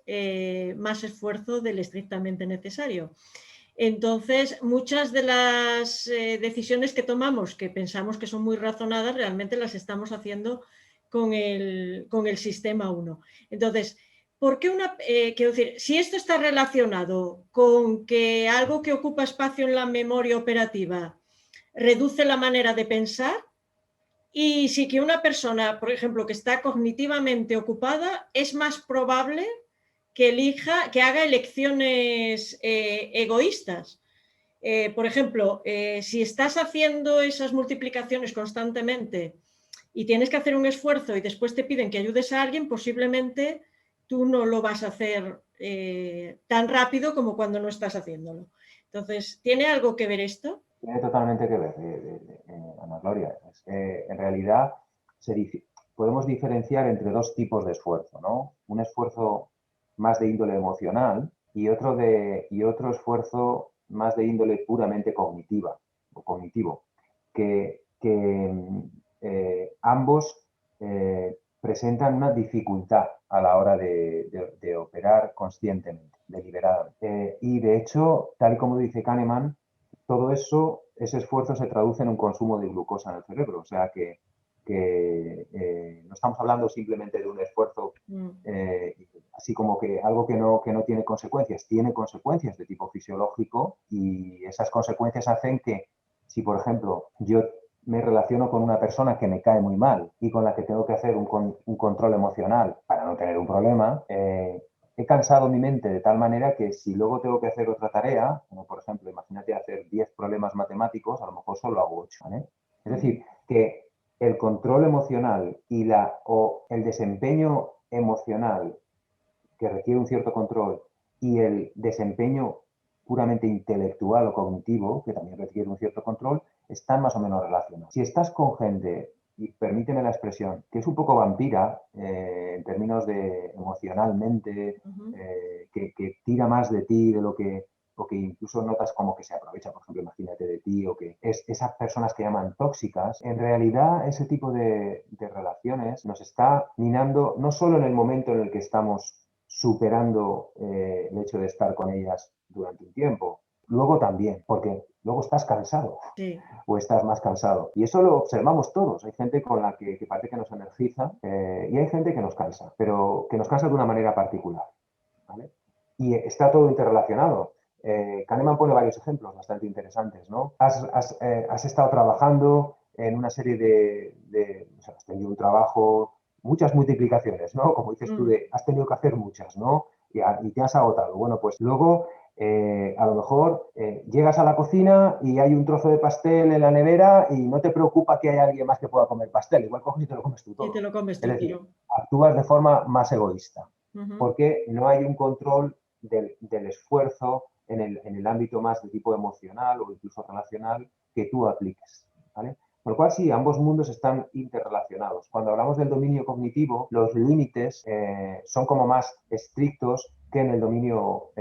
más esfuerzo del estrictamente necesario. Entonces, muchas de las decisiones que tomamos, que pensamos que son muy razonadas, realmente las estamos haciendo con el sistema 1. Entonces, ¿por qué quiero decir, si esto está relacionado con que algo que ocupa espacio en la memoria operativa reduce la manera de pensar, y si que una persona, por ejemplo, que está cognitivamente ocupada, es más probable que haga elecciones egoístas. Por ejemplo, si estás haciendo esas multiplicaciones constantemente y tienes que hacer un esfuerzo y después te piden que ayudes a alguien, posiblemente tú no lo vas a hacer tan rápido como cuando no estás haciéndolo. Entonces, ¿tiene algo que ver esto? Tiene totalmente que ver, Ana Gloria. Es que, en realidad, podemos diferenciar entre dos tipos de esfuerzo, ¿no? Un esfuerzo más de índole emocional y otro esfuerzo más de índole puramente cognitiva o cognitivo, que ambos presentan una dificultad a la hora de operar conscientemente, deliberadamente. Y de hecho, tal y como dice Kahneman, todo eso, ese esfuerzo se traduce en un consumo de glucosa en el cerebro. O sea que no estamos hablando simplemente de un esfuerzo así como que algo que no tiene consecuencias de tipo fisiológico, y esas consecuencias hacen que si, por ejemplo, yo me relaciono con una persona que me cae muy mal y con la que tengo que hacer un control emocional para no tener un problema, he cansado mi mente de tal manera que si luego tengo que hacer otra tarea, como por ejemplo, imagínate hacer 10 problemas matemáticos, a lo mejor solo hago 8, ¿vale? Es decir, que el control emocional o el desempeño emocional que requiere un cierto control y el desempeño puramente intelectual o cognitivo, que también requiere un cierto control, están más o menos relacionados. Si estás con gente, y permíteme la expresión, que es un poco vampira en términos de emocionalmente, que tira más de ti de lo que, o que incluso notas como que se aprovecha, por ejemplo, imagínate de ti, o que es esas personas que llaman tóxicas, en realidad ese tipo de relaciones nos está minando no solo en el momento en el que estamos superando el hecho de estar con ellas durante un tiempo, luego también, porque luego estás cansado o estás más cansado. Y eso lo observamos todos. Hay gente con la que parece que nos energiza y hay gente que nos cansa, pero que nos cansa de una manera particular, ¿vale? Y está todo interrelacionado. Kahneman pone varios ejemplos bastante interesantes, ¿no? Has estado trabajando en una serie o sea, has tenido un trabajo, muchas multiplicaciones, ¿no? Como dices tú, has tenido que hacer muchas, ¿no? Y te has agotado. Bueno, pues luego a lo mejor llegas a la cocina y hay un trozo de pastel en la nevera y no te preocupa que haya alguien más que pueda comer pastel. Igual coges y te lo comes tú todo. Y te lo comes tú, es decir, actúas de forma más egoísta, porque no hay un control del esfuerzo en el ámbito más de tipo emocional o incluso relacional que tú apliques, ¿vale? Por lo cual, sí, ambos mundos están interrelacionados. Cuando hablamos del dominio cognitivo, los límites son como más estrictos que en el dominio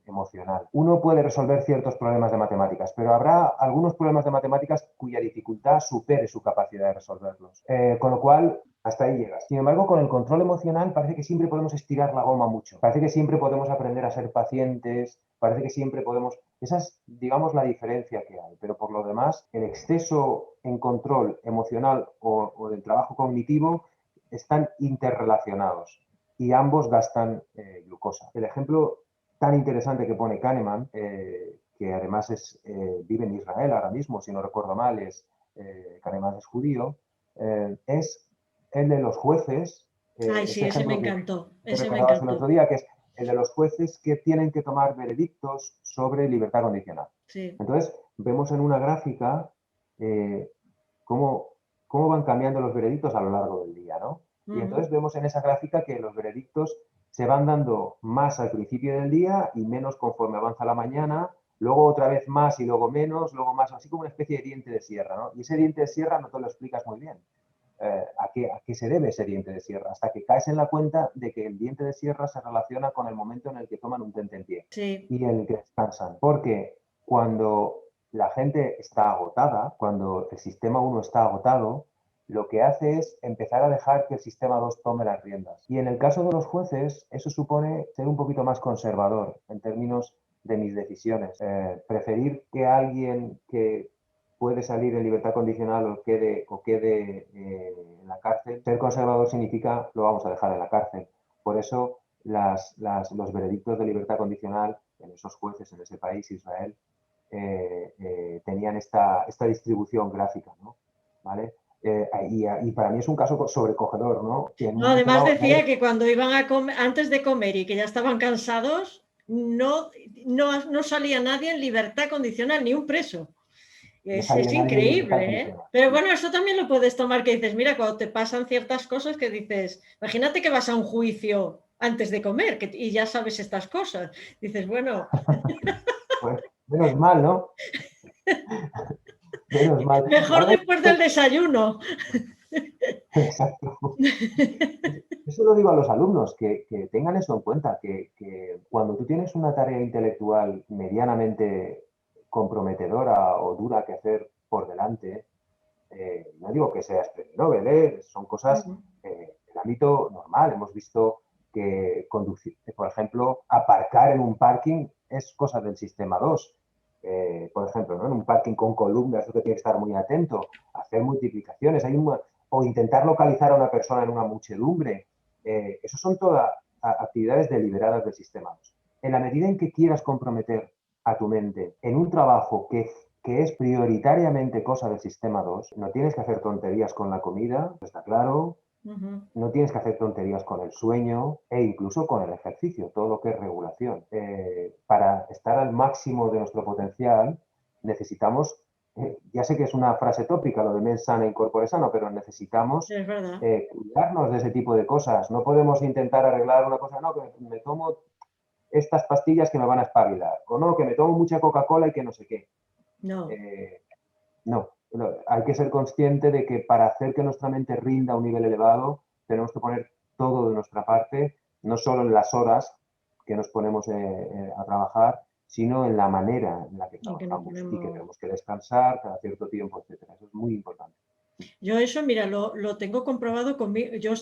emocional. Uno puede resolver ciertos problemas de matemáticas, pero habrá algunos problemas de matemáticas cuya dificultad supere su capacidad de resolverlos. Con lo cual, hasta ahí llegas. Sin embargo, con el control emocional parece que siempre podemos estirar la goma mucho. Parece que siempre podemos aprender a ser pacientes, parece que siempre podemos... Esa es, digamos, la diferencia que hay. Pero por lo demás, el exceso en control emocional o del trabajo cognitivo están interrelacionados y ambos gastan glucosa. El ejemplo tan interesante que pone Kahneman, que además vive en Israel ahora mismo, si no recuerdo mal, Kahneman es judío, es el de los jueces. Ay, sí, ese me encantó. Ese me encantó. El otro día, que es el de los jueces que tienen que tomar veredictos sobre libertad condicional. Sí. Entonces, vemos en una gráfica cómo van cambiando los veredictos a lo largo del día, ¿no? Y entonces vemos en esa gráfica que los veredictos se van dando más al principio del día y menos conforme avanza la mañana, luego otra vez más y luego menos, luego más, así como una especie de diente de sierra, ¿no? Y ese diente de sierra no te lo explicas muy bien. ¿A qué se debe ese diente de sierra? Hasta que caes en la cuenta de que el diente de sierra se relaciona con el momento en el que toman un tentempié y en el que descansan. Porque cuando la gente está agotada, cuando el sistema 1 está agotado, lo que hace es empezar a dejar que el sistema 2 tome las riendas. Y en el caso de los jueces, eso supone ser un poquito más conservador en términos de mis decisiones. Preferir que alguien que puede salir en libertad condicional o quede en la cárcel. Ser conservador significa lo vamos a dejar en la cárcel. Por eso los veredictos de libertad condicional en esos jueces en ese país, Israel, tenían esta distribución gráfica, ¿no? ¿Vale? Y para mí es un caso sobrecogedor, ¿no? No, además decía que cuando iban a comer, antes de comer y que ya estaban cansados, no salía nadie en libertad condicional, ni un preso. Es increíble, ¿eh? Pero bueno, eso también lo puedes tomar, que dices, mira, cuando te pasan ciertas cosas que dices, imagínate que vas a un juicio antes de comer y ya sabes estas cosas. Dices, bueno... Pues menos mal, ¿no? Menos mal. Mejor después del desayuno. Exacto. se lo digo a los alumnos, que tengan eso en cuenta, que cuando tú tienes una tarea intelectual medianamente comprometedora o dura que hacer por delante, no digo que seas premio Nobel, son cosas del ámbito normal. Hemos visto que conducir, por ejemplo, aparcar en un parking es cosa del sistema 2. Por ejemplo, ¿no? En un parking con columnas, tú que tienes que estar muy atento, hacer multiplicaciones, o intentar localizar a una persona en una muchedumbre. Eso son todas actividades deliberadas del sistema 2. En la medida en que quieras comprometer a tu mente en un trabajo que es prioritariamente cosa del sistema 2, no tienes que hacer tonterías con la comida, está claro, no tienes que hacer tonterías con el sueño e incluso con el ejercicio, todo lo que es regulación. Para estar al máximo de nuestro potencial necesitamos, ya sé que es una frase tópica lo de mens sana in corpore sano, pero necesitamos cuidarnos de ese tipo de cosas. No podemos intentar arreglar una cosa, no, que me tomo estas pastillas que me van a espabilar, o no, que me tomo mucha Coca-Cola y que no sé qué. No. No, hay que ser consciente de que para hacer que nuestra mente rinda a un nivel elevado, tenemos que poner todo de nuestra parte, no solo en las horas que nos ponemos a trabajar, sino en la manera en la que trabajamos y que tenemos que descansar cada cierto tiempo, etcétera. Eso es muy importante. Yo eso, mira, lo tengo comprobado conmigo. Yo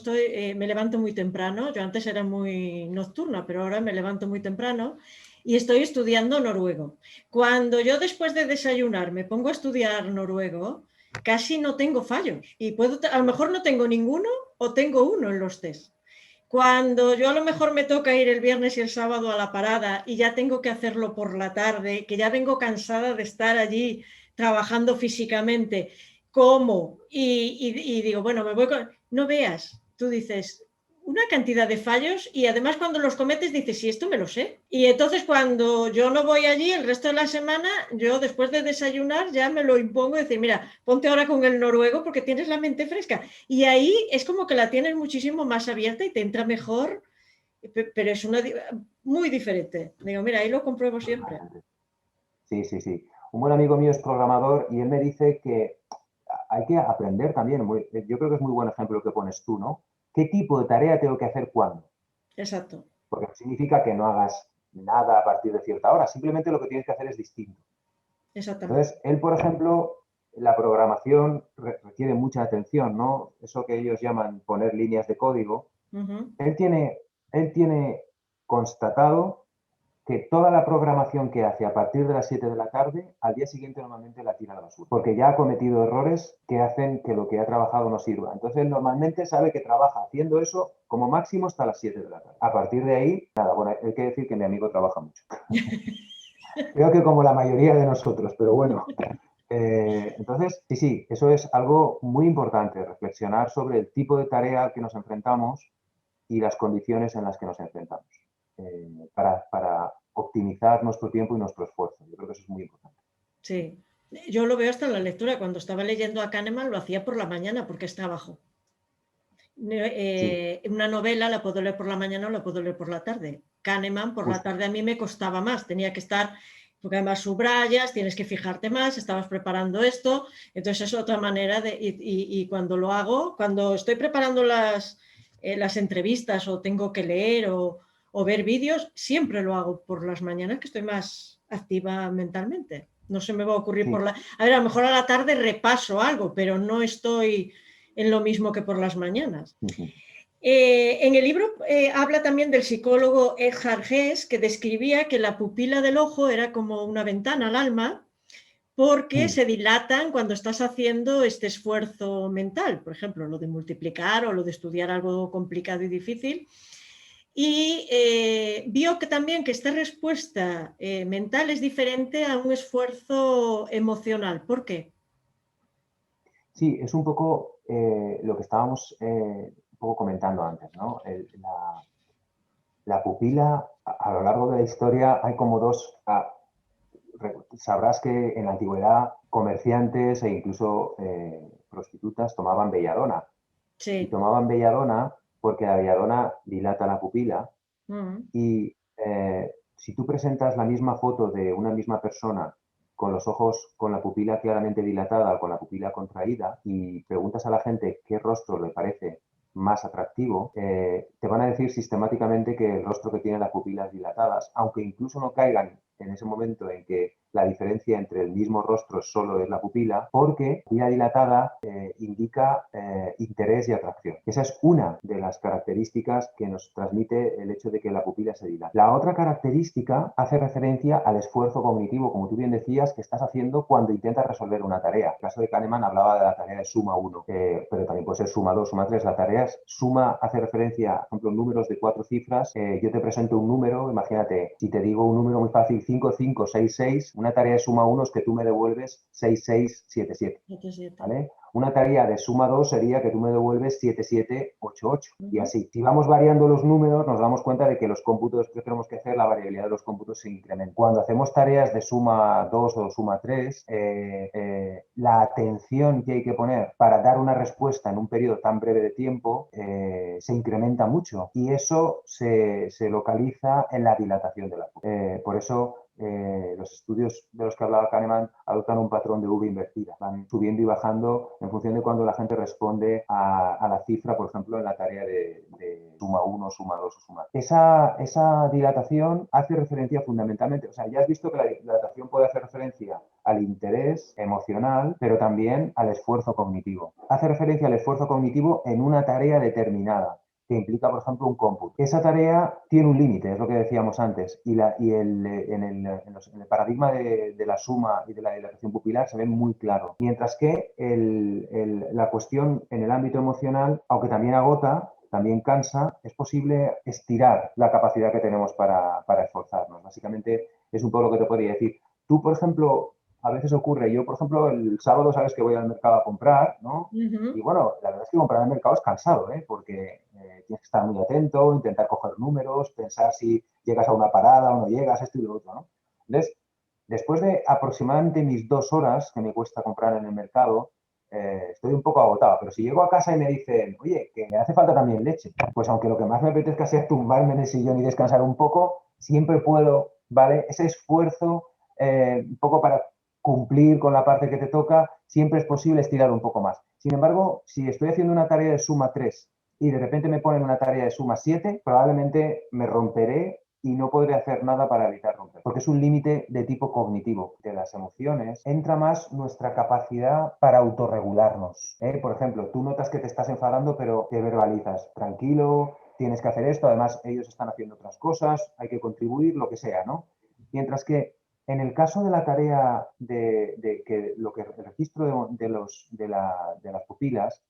me levanto muy temprano. Yo antes era muy nocturna, pero ahora me levanto muy temprano y estoy estudiando noruego. Cuando yo después de desayunar me pongo a estudiar noruego, casi no tengo fallos. Y a lo mejor no tengo ninguno o tengo uno en los test. Cuando yo a lo mejor me toca ir el viernes y el sábado a la parada y ya tengo que hacerlo por la tarde, que ya vengo cansada de estar allí trabajando físicamente, como y digo, bueno, me voy con... No veas, tú dices una cantidad de fallos y además cuando los cometes dices, sí, esto me lo sé. Y entonces cuando yo no voy allí el resto de la semana, yo después de desayunar ya me lo impongo y decir, mira, ponte ahora con el noruego porque tienes la mente fresca. Y ahí es como que la tienes muchísimo más abierta y te entra mejor, pero es muy diferente. Digo, mira, ahí lo compruebo siempre. Sí, sí, sí. Un buen amigo mío es programador y él me dice que hay que aprender también. Yo creo que es muy buen ejemplo lo que pones tú, ¿no? ¿Qué tipo de tarea tengo que hacer cuándo? Exacto. Porque no significa que no hagas nada a partir de cierta hora. Simplemente lo que tienes que hacer es distinto. Exactamente. Entonces, él, por ejemplo, la programación requiere mucha atención, ¿no? Eso que ellos llaman poner líneas de código. Él tiene constatado que toda la programación que hace a partir de las 7 de la tarde, al día siguiente normalmente la tira a la basura, porque ya ha cometido errores que hacen que lo que ha trabajado no sirva. Entonces, él normalmente sabe que trabaja haciendo eso como máximo hasta las 7 de la tarde. A partir de ahí, nada, bueno, hay que decir que mi amigo trabaja mucho. Creo que como la mayoría de nosotros, pero bueno. Entonces, sí, eso es algo muy importante, reflexionar sobre el tipo de tarea al que nos enfrentamos y las condiciones en las que nos enfrentamos. Para optimizar nuestro tiempo y nuestro esfuerzo. Yo creo que eso es muy importante. Sí, yo lo veo hasta en la lectura. Cuando estaba leyendo a Kahneman lo hacía por la mañana porque es trabajo. Sí. Una novela la puedo leer por la mañana o la puedo leer por la tarde. Kahneman por la tarde a mí me costaba más, tenía que estar, porque además subrayas, tienes que fijarte más, estabas preparando esto, entonces es otra manera y cuando lo hago, cuando estoy preparando las entrevistas o tengo que leer o ver vídeos, siempre lo hago por las mañanas que estoy más activa mentalmente. No se me va a ocurrir Sí. A ver, a lo mejor a la tarde repaso algo, pero no estoy en lo mismo que por las mañanas. En el libro habla también del psicólogo Edgar Hess, que describía que la pupila del ojo era como una ventana al alma porque se dilatan cuando estás haciendo este esfuerzo mental, por ejemplo, lo de multiplicar o lo de estudiar algo complicado y difícil. Y vio que también que esta respuesta mental es diferente a un esfuerzo emocional. ¿Por qué? Sí, es un poco lo que estábamos un poco comentando antes, ¿no? La pupila, a lo largo de la historia, hay como dos. Sabrás que en la antigüedad comerciantes e incluso prostitutas tomaban belladona. Sí. Y tomaban belladona porque la belladona dilata la pupila. Y si tú presentas la misma foto de una misma persona con los ojos, con la pupila claramente dilatada o con la pupila contraída y preguntas a la gente qué rostro le parece más atractivo, te van a decir sistemáticamente que el rostro que tiene las pupilas dilatadas, aunque incluso no caigan en ese momento en que la diferencia entre el mismo rostro solo es la pupila, porque pupila dilatada indica interés y atracción. Esa es una de las características que nos transmite el hecho de que la pupila se dilata. La otra característica hace referencia al esfuerzo cognitivo, como tú bien decías, que estás haciendo cuando intentas resolver una tarea. En el caso de Kahneman hablaba de la tarea de suma 1, pero también puede ser suma 2, suma 3. La tarea es suma, hace referencia, por ejemplo, números de 4 cifras. Yo te presento un número, imagínate, si te digo un número muy fácil, 5566, una tarea de suma 1 es que tú me devuelves 6677, ¿vale? Una tarea de suma 2 sería que tú me devuelves 7788 y así. Si vamos variando los números, nos damos cuenta de que los cómputos que tenemos que hacer, la variabilidad de los cómputos se incrementa. Cuando hacemos tareas de suma 2 o suma 3, la atención que hay que poner para dar una respuesta en un periodo tan breve de tiempo se incrementa mucho y eso se localiza en la dilatación de la pupila. Por eso los estudios de los que hablaba Kahneman adoptan un patrón de V invertida, van subiendo y bajando en función de cuando la gente responde a la cifra, por ejemplo, en la tarea de suma 1, suma 2 o suma 3. Esa dilatación hace referencia fundamentalmente, o sea, ya has visto que la dilatación puede hacer referencia al interés emocional, pero también al esfuerzo cognitivo. Hace referencia al esfuerzo cognitivo en una tarea determinada, que implica, por ejemplo, un cómputo. Esa tarea tiene un límite, es lo que decíamos antes, y en el paradigma de la suma y de la dilatación pupilar se ve muy claro. Mientras que la cuestión en el ámbito emocional, aunque también agota, también cansa, es posible estirar la capacidad que tenemos para esforzarnos. Básicamente es un poco lo que te podría decir. Tú, por ejemplo, a veces ocurre, yo, por ejemplo, el sábado sabes que voy al mercado a comprar, ¿no? Y bueno, la verdad es que comprar en el mercado es cansado, porque tienes que estar muy atento, intentar coger números, pensar si llegas a una parada o no llegas, esto y lo otro, ¿no? Entonces, después de aproximadamente mis 2 horas que me cuesta comprar en el mercado, estoy un poco agotado, pero si llego a casa y me dicen, oye, que me hace falta también leche, pues aunque lo que más me apetezca sea tumbarme en el sillón y descansar un poco, siempre puedo, ¿vale? Ese esfuerzo, un poco para cumplir con la parte que te toca, siempre es posible estirar un poco más. Sin embargo, si estoy haciendo una tarea de suma 3 y de repente me ponen una tarea de suma 7, probablemente me romperé y no podré hacer nada para evitar romper, porque es un límite de tipo cognitivo. De las emociones entra más nuestra capacidad para autorregularnos. Por ejemplo, tú notas que te estás enfadando, pero te verbalizas, tranquilo, tienes que hacer esto, además ellos están haciendo otras cosas, hay que contribuir, lo que sea, ¿no? Mientras que en el caso de la tarea el registro de las pupilas,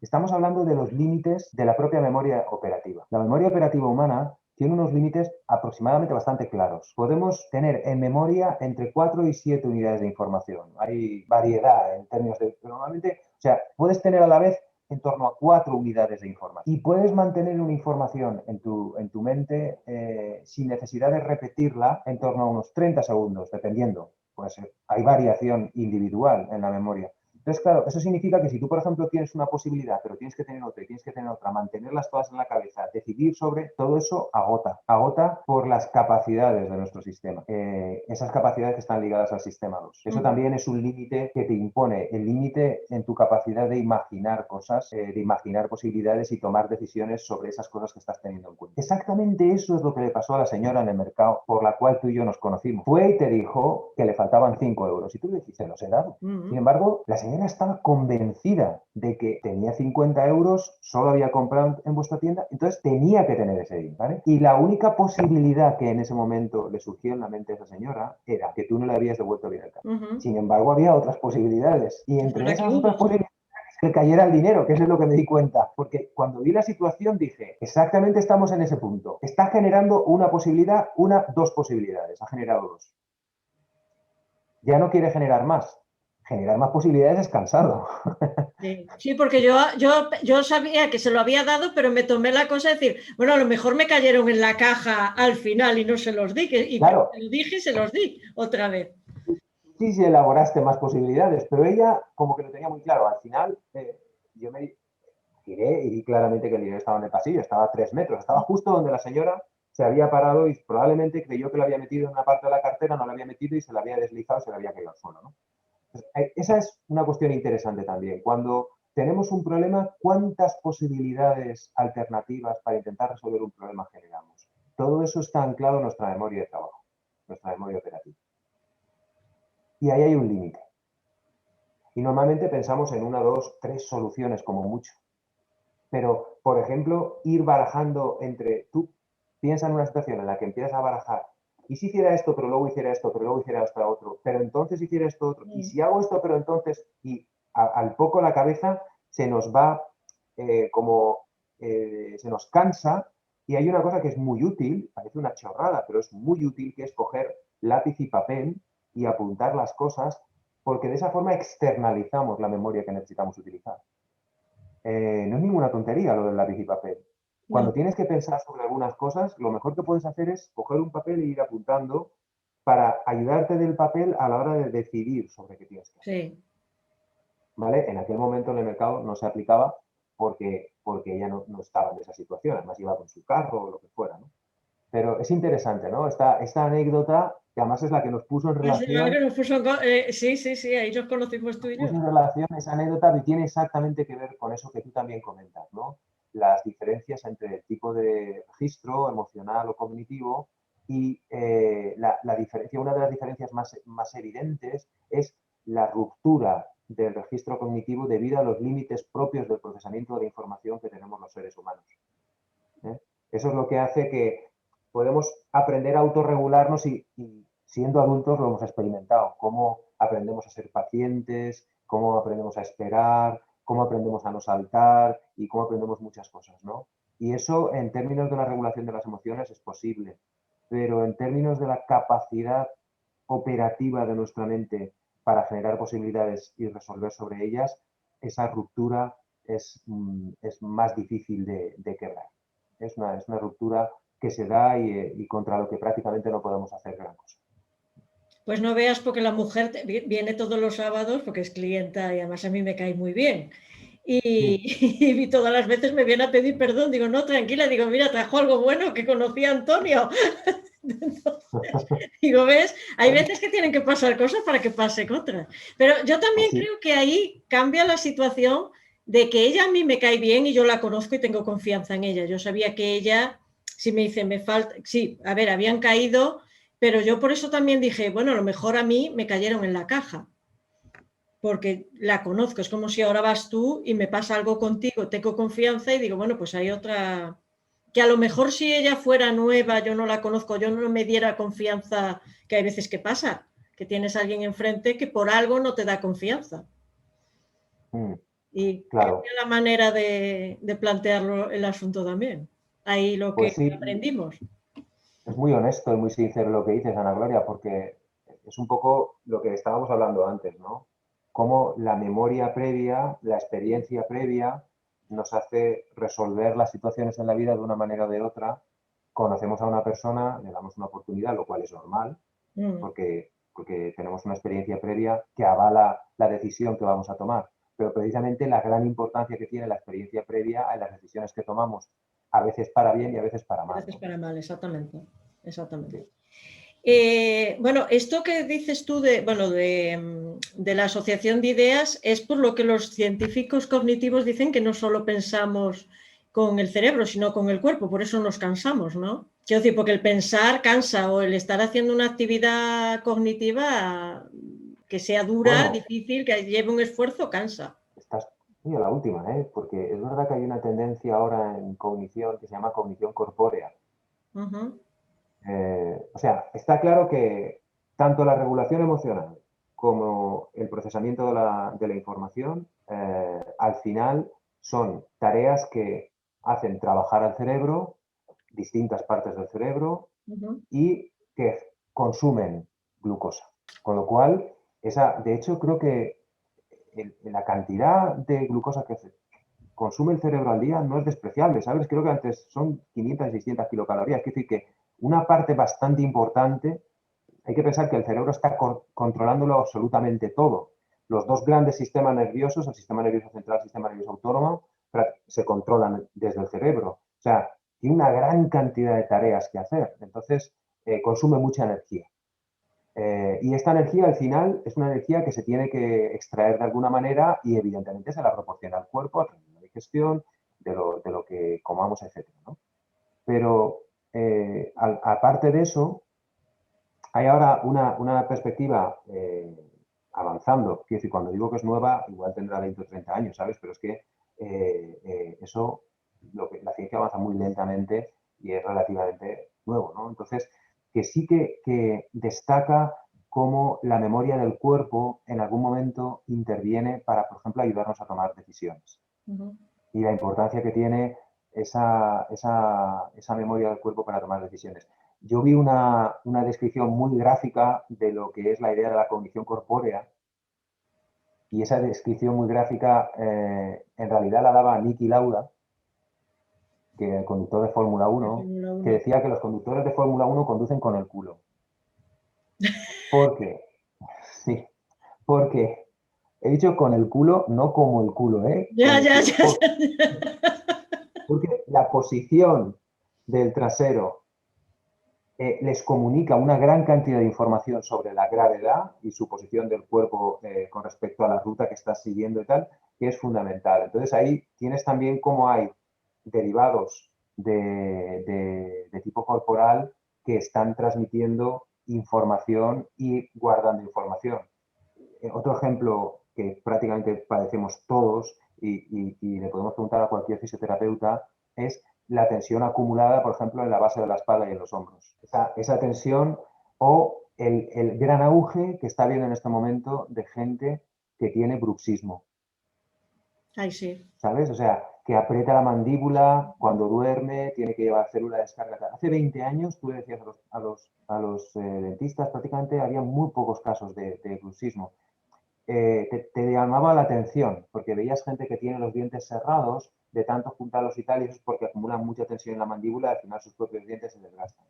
estamos hablando de los límites de la propia memoria operativa. La memoria operativa humana tiene unos límites aproximadamente bastante claros. Podemos tener en memoria entre 4 y 7 unidades de información. Hay variedad en términos de... Pero normalmente, o sea, puedes tener a la vez en torno a 4 unidades de información. Y puedes mantener una información en tu mente sin necesidad de repetirla en torno a unos 30 segundos, dependiendo. Pues hay variación individual en la memoria. Entonces, claro, eso significa que si tú, por ejemplo, tienes una posibilidad, pero tienes que tener otra y tienes que tener otra, mantenerlas todas en la cabeza, decidir sobre todo eso, agota por las capacidades de nuestro sistema. Esas capacidades que están ligadas al sistema 2. Eso también es un límite que te impone, el límite en tu capacidad de imaginar cosas, de imaginar posibilidades y tomar decisiones sobre esas cosas que estás teniendo en cuenta. Exactamente eso es lo que le pasó a la señora en el mercado por la cual tú y yo nos conocimos. Fue y te dijo que le faltaban 5 euros y tú le dijiste, los he dado. Sin embargo, la señora estaba convencida de que tenía 50 euros, solo había comprado en vuestra tienda, entonces tenía que tener ese dinero, ¿vale? Y la única posibilidad que en ese momento le surgió en la mente a esa señora era que tú no le habías devuelto bien el cambio. Sin embargo, había otras posibilidades y entre esas otras posibilidades que cayera el dinero, que eso es lo que me di cuenta, porque cuando vi la situación dije, exactamente estamos en ese punto, está generando una posibilidad, dos posibilidades, ha generado 2. Ya no quiere generar más. Generar más posibilidades es cansado. Sí, porque yo sabía que se lo había dado, pero me tomé la cosa de decir, bueno, a lo mejor me cayeron en la caja al final y no se los di, y claro. se lo dije y se los di otra vez. Sí, elaboraste más posibilidades, pero ella como que lo tenía muy claro. Al final yo me giré y vi claramente que el dinero estaba en el pasillo, estaba a 3 metros, estaba justo donde la señora se había parado y probablemente creyó que lo había metido en una parte de la cartera, no lo había metido y se la había deslizado, se le había caído al suelo, ¿no? Esa es una cuestión interesante también. Cuando tenemos un problema, ¿cuántas posibilidades alternativas para intentar resolver un problema generamos? Todo eso está anclado en nuestra memoria de trabajo, nuestra memoria operativa. Y ahí hay un límite. Y normalmente pensamos en 1, 2, 3 soluciones como mucho. Pero, por ejemplo, ir barajando tú piensas en una situación en la que empiezas a barajar, y si hiciera esto, pero luego hiciera esto, pero luego hiciera esto otro, pero entonces hiciera esto otro, y si hago esto, pero entonces, y al poco la cabeza se nos va se nos cansa, y hay una cosa que es muy útil, parece una chorrada, pero es muy útil, que es coger lápiz y papel y apuntar las cosas, porque de esa forma externalizamos la memoria que necesitamos utilizar. No es ninguna tontería lo del lápiz y papel. Cuando tienes que pensar sobre algunas cosas, lo mejor que puedes hacer es coger un papel e ir apuntando para ayudarte del papel a la hora de decidir sobre qué tienes que hacer. Sí. ¿Vale? En aquel momento en el mercado no se aplicaba porque ella no estaba en esa situación, además iba con su carro o lo que fuera, ¿no? Pero es interesante, ¿no? Esta anécdota, que además es la que nos puso en relación. Sí, ahí nos conocimos tú y yo. Puso en relación esa anécdota y tiene exactamente que ver con eso que tú también comentas, ¿no? Las diferencias entre el tipo de registro emocional o cognitivo y la diferencia, una de las diferencias más evidentes es la ruptura del registro cognitivo debido a los límites propios del procesamiento de la información que tenemos los seres humanos. Eso es lo que hace que podemos aprender a autorregularnos y siendo adultos lo hemos experimentado, cómo aprendemos a ser pacientes, cómo aprendemos a esperar, cómo aprendemos a no saltar y cómo aprendemos muchas cosas, ¿no? Y eso en términos de la regulación de las emociones es posible, pero en términos de la capacidad operativa de nuestra mente para generar posibilidades y resolver sobre ellas, esa ruptura es más difícil de quebrar. Es una ruptura que se da y contra lo que prácticamente no podemos hacer gran cosa. Pues no veas, porque la mujer viene todos los sábados porque es clienta y además a mí me cae muy bien. Y todas las veces me viene a pedir perdón. Digo, no, tranquila, digo, mira, trajo algo bueno que conocí a Antonio. Entonces, digo, ¿ves? Hay veces que tienen que pasar cosas para que pase otras. Pero yo también creo que ahí cambia la situación de que ella a mí me cae bien y yo la conozco y tengo confianza en ella. Yo sabía que ella, si me dice, me falta, sí, a ver, habían caído, pero yo por eso también dije, bueno, a lo mejor a mí me cayeron en la caja, porque la conozco. Es como si ahora vas tú y me pasa algo contigo, tengo confianza y digo, bueno, pues hay otra, que a lo mejor si ella fuera nueva, yo no la conozco, yo no me diera confianza, que hay veces que pasa, que tienes a alguien enfrente que por algo no te da confianza. Y claro, cambia la manera de plantearlo el asunto también. Ahí lo que pues sí, aprendimos. es muy honesto y muy sincero lo que dices, Ana Gloria, porque es un poco lo que estábamos hablando antes, ¿no? Cómo la memoria previa, la experiencia previa, nos hace resolver las situaciones en la vida de una manera o de otra. Conocemos a una persona, le damos una oportunidad, lo cual es normal, porque tenemos una experiencia previa que avala la decisión que vamos a tomar. Pero precisamente la gran importancia que tiene la experiencia previa en las decisiones que tomamos, a veces para bien y a veces para mal. A veces para mal, exactamente. Sí. Bueno, esto que dices tú de la asociación de ideas es por lo que los científicos cognitivos dicen que no solo pensamos con el cerebro, sino con el cuerpo, por eso nos cansamos, ¿no? Quiero decir, porque el pensar cansa, o el estar haciendo una actividad cognitiva que sea dura, difícil, que lleve un esfuerzo, cansa. Estás muy a la última, porque es verdad que hay una tendencia ahora en cognición que se llama cognición corpórea. O sea, está claro que tanto la regulación emocional como el procesamiento de la información, al final son tareas que hacen trabajar al cerebro, distintas partes del cerebro, y que consumen glucosa. Con lo cual, de hecho, creo que la cantidad de glucosa que consume el cerebro al día no es despreciable, ¿sabes? Creo que antes son 500 y 600 kilocalorías. Es decir, que una parte bastante importante, hay que pensar que el cerebro está controlándolo absolutamente todo. Los dos grandes sistemas nerviosos, el sistema nervioso central y el sistema nervioso autónomo, se controlan desde el cerebro. O sea, tiene una gran cantidad de tareas que hacer. Entonces, consume mucha energía. Y esta energía al final es una energía que se tiene que extraer de alguna manera y evidentemente se la proporciona al cuerpo a través de la digestión, de lo que comamos, etc., ¿no? Pero aparte de eso, hay ahora una perspectiva avanzando. Quiero decir, cuando digo que es nueva, igual tendrá 20 o 30 años, ¿sabes? Pero es que eso, la ciencia avanza muy lentamente y es relativamente nuevo, ¿no? Entonces, que sí que destaca cómo la memoria del cuerpo en algún momento interviene para, por ejemplo, ayudarnos a tomar decisiones. Y la importancia que tiene esa memoria del cuerpo para tomar decisiones. Yo vi una descripción muy gráfica de lo que es la idea de la cognición corpórea, y esa descripción muy gráfica en realidad la daba Niki Lauda, que es el conductor de Fórmula 1, que decía que los conductores de Fórmula 1 conducen con el culo. ¿Por qué? Sí, porque he dicho con el culo, no como el culo, ¿eh? Ya. Porque la posición del trasero les comunica una gran cantidad de información sobre la gravedad y su posición del cuerpo con respecto a la ruta que estás siguiendo y tal, que es fundamental. Entonces ahí tienes también cómo hay derivados de tipo corporal que están transmitiendo información y guardando información. Otro ejemplo que prácticamente padecemos todos y le podemos preguntar a cualquier fisioterapeuta es la tensión acumulada, por ejemplo, en la base de la espalda y en los hombros. Esa tensión o el gran auge que está habiendo en este momento de gente que tiene bruxismo. Ay, sí. ¿Sabes? O sea, que aprieta la mandíbula cuando duerme, tiene que llevar célula de descarga. Hace 20 años, tú le decías a los dentistas, prácticamente había muy pocos casos de bruxismo. Te llamaba la atención, porque veías gente que tiene los dientes cerrados, de tanto juntarlos y tal, y eso es porque acumulan mucha tensión en la mandíbula y al final sus propios dientes se desgastan.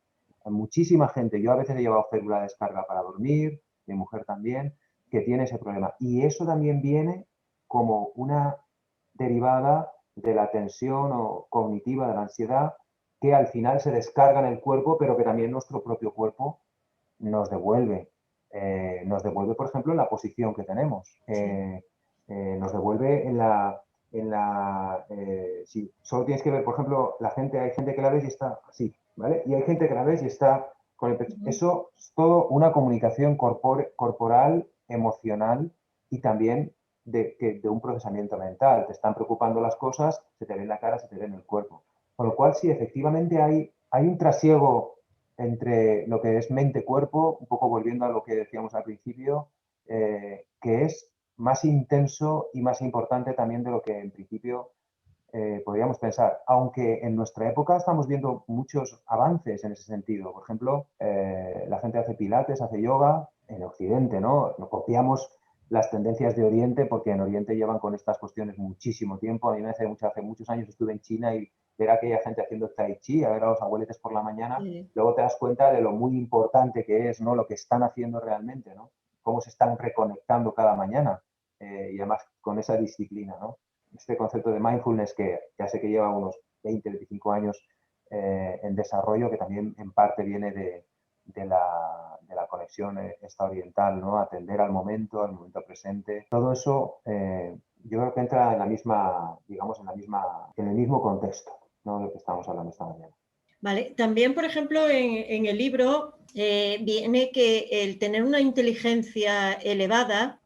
Hay muchísima gente, yo a veces he llevado célula de descarga para dormir, mi mujer también, que tiene ese problema. Y eso también viene como una derivada de la tensión o cognitiva, de la ansiedad, que al final se descarga en el cuerpo, pero que también nuestro propio cuerpo nos devuelve. Nos devuelve, por ejemplo, en la posición que tenemos. Nos devuelve si solo tienes que ver, por ejemplo, hay gente que la ves y está así, ¿vale? Y hay gente que la ves y está con el pecho. Eso es todo una comunicación corporal, emocional y también de un procesamiento mental. Te están preocupando las cosas, se te ve en la cara, se te ve en el cuerpo. Con lo cual, sí, efectivamente hay un trasiego entre lo que es mente-cuerpo, un poco volviendo a lo que decíamos al principio, que es más intenso y más importante también de lo que en principio podríamos pensar. Aunque en nuestra época estamos viendo muchos avances en ese sentido. Por ejemplo, la gente hace pilates, hace yoga en Occidente, ¿no? Nos copiamos las tendencias de Oriente porque en Oriente llevan con estas cuestiones muchísimo tiempo. A mí hace muchos años estuve en China y ver a aquella gente haciendo tai chi, a ver a los abueletes por la mañana, luego te das cuenta de lo muy importante que es, ¿no? Lo que están haciendo realmente, ¿no? Cómo se están reconectando cada mañana y además con esa disciplina, ¿no? Este concepto de mindfulness que ya sé que lleva unos 20, 25 años en desarrollo, que también en parte viene de la conexión esta oriental, ¿no? Atender al momento presente. Todo eso yo creo que entra en la misma, digamos, en el mismo contexto, ¿no? De lo que estamos hablando esta mañana. Vale, también, por ejemplo, en el libro viene que el tener una inteligencia elevada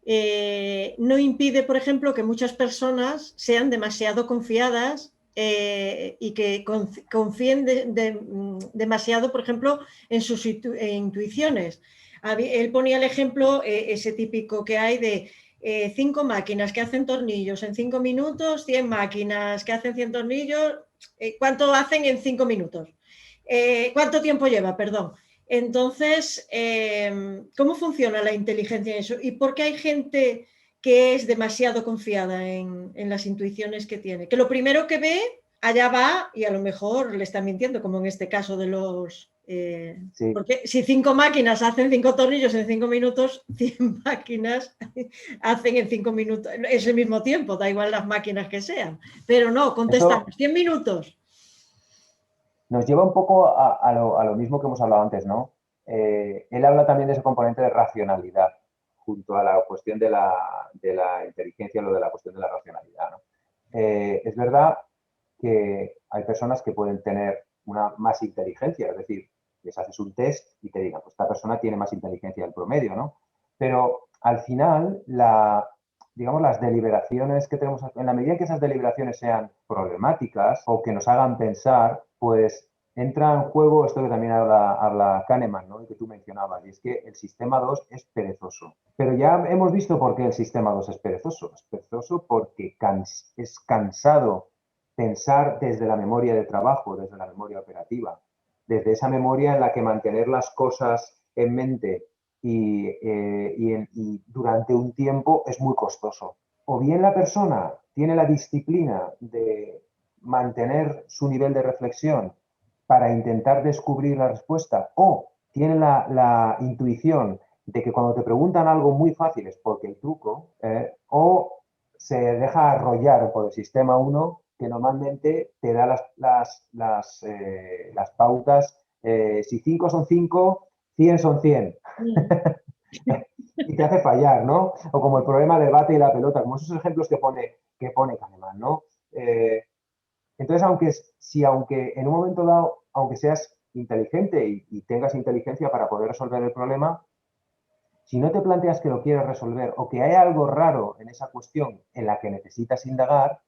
no impide, por ejemplo, que muchas personas sean demasiado confiadas y que confíen demasiado, por ejemplo, en sus intuiciones. Él ponía el ejemplo ese típico que hay de 5 máquinas que hacen tornillos en 5 minutos, 100 máquinas que hacen 100 tornillos, ¿cuánto hacen en 5 minutos? ¿Cuánto tiempo lleva? Perdón. Entonces, ¿cómo funciona la inteligencia en eso? ¿Y por qué hay gente que es demasiado confiada en las intuiciones que tiene? Que lo primero que ve, allá va y a lo mejor le está mintiendo, como en este caso de los... sí. Porque si 5 máquinas hacen 5 tornillos en 5 minutos, 100 máquinas hacen en 5 minutos, ese mismo tiempo, da igual las máquinas que sean. Pero no, contestamos, 100 minutos. Nos lleva un poco a lo mismo que hemos hablado antes, ¿no? él habla también de ese componente de racionalidad, junto a la cuestión de la inteligencia, lo de la cuestión de la racionalidad, ¿no? Es verdad que hay personas que pueden tener una más inteligencia, es decir, les haces un test y te digan, pues esta persona tiene más inteligencia del promedio, ¿no? Pero al final, digamos, las deliberaciones que tenemos, en la medida en que esas deliberaciones sean problemáticas o que nos hagan pensar, pues entra en juego esto que también habla Kahneman, ¿no? Y que tú mencionabas, y es que el sistema 2 es perezoso. Pero ya hemos visto por qué el sistema 2 es perezoso. Es perezoso porque es cansado pensar desde la memoria de trabajo, desde la memoria operativa, desde esa memoria en la que mantener las cosas en mente y durante un tiempo es muy costoso. O bien la persona tiene la disciplina de mantener su nivel de reflexión para intentar descubrir la respuesta, o tiene la intuición de que cuando te preguntan algo muy fácil es porque el truco, o se deja arrollar por el sistema 1, que normalmente te da las pautas, si 5 son 5, 100 son 100. Y te hace fallar, ¿no? O como el problema del bate y la pelota, como esos ejemplos que pone Kahneman, ¿no? Entonces, aunque en un momento dado, aunque seas inteligente y tengas inteligencia para poder resolver el problema, si no te planteas que lo quieres resolver o que hay algo raro en esa cuestión en la que necesitas indagar,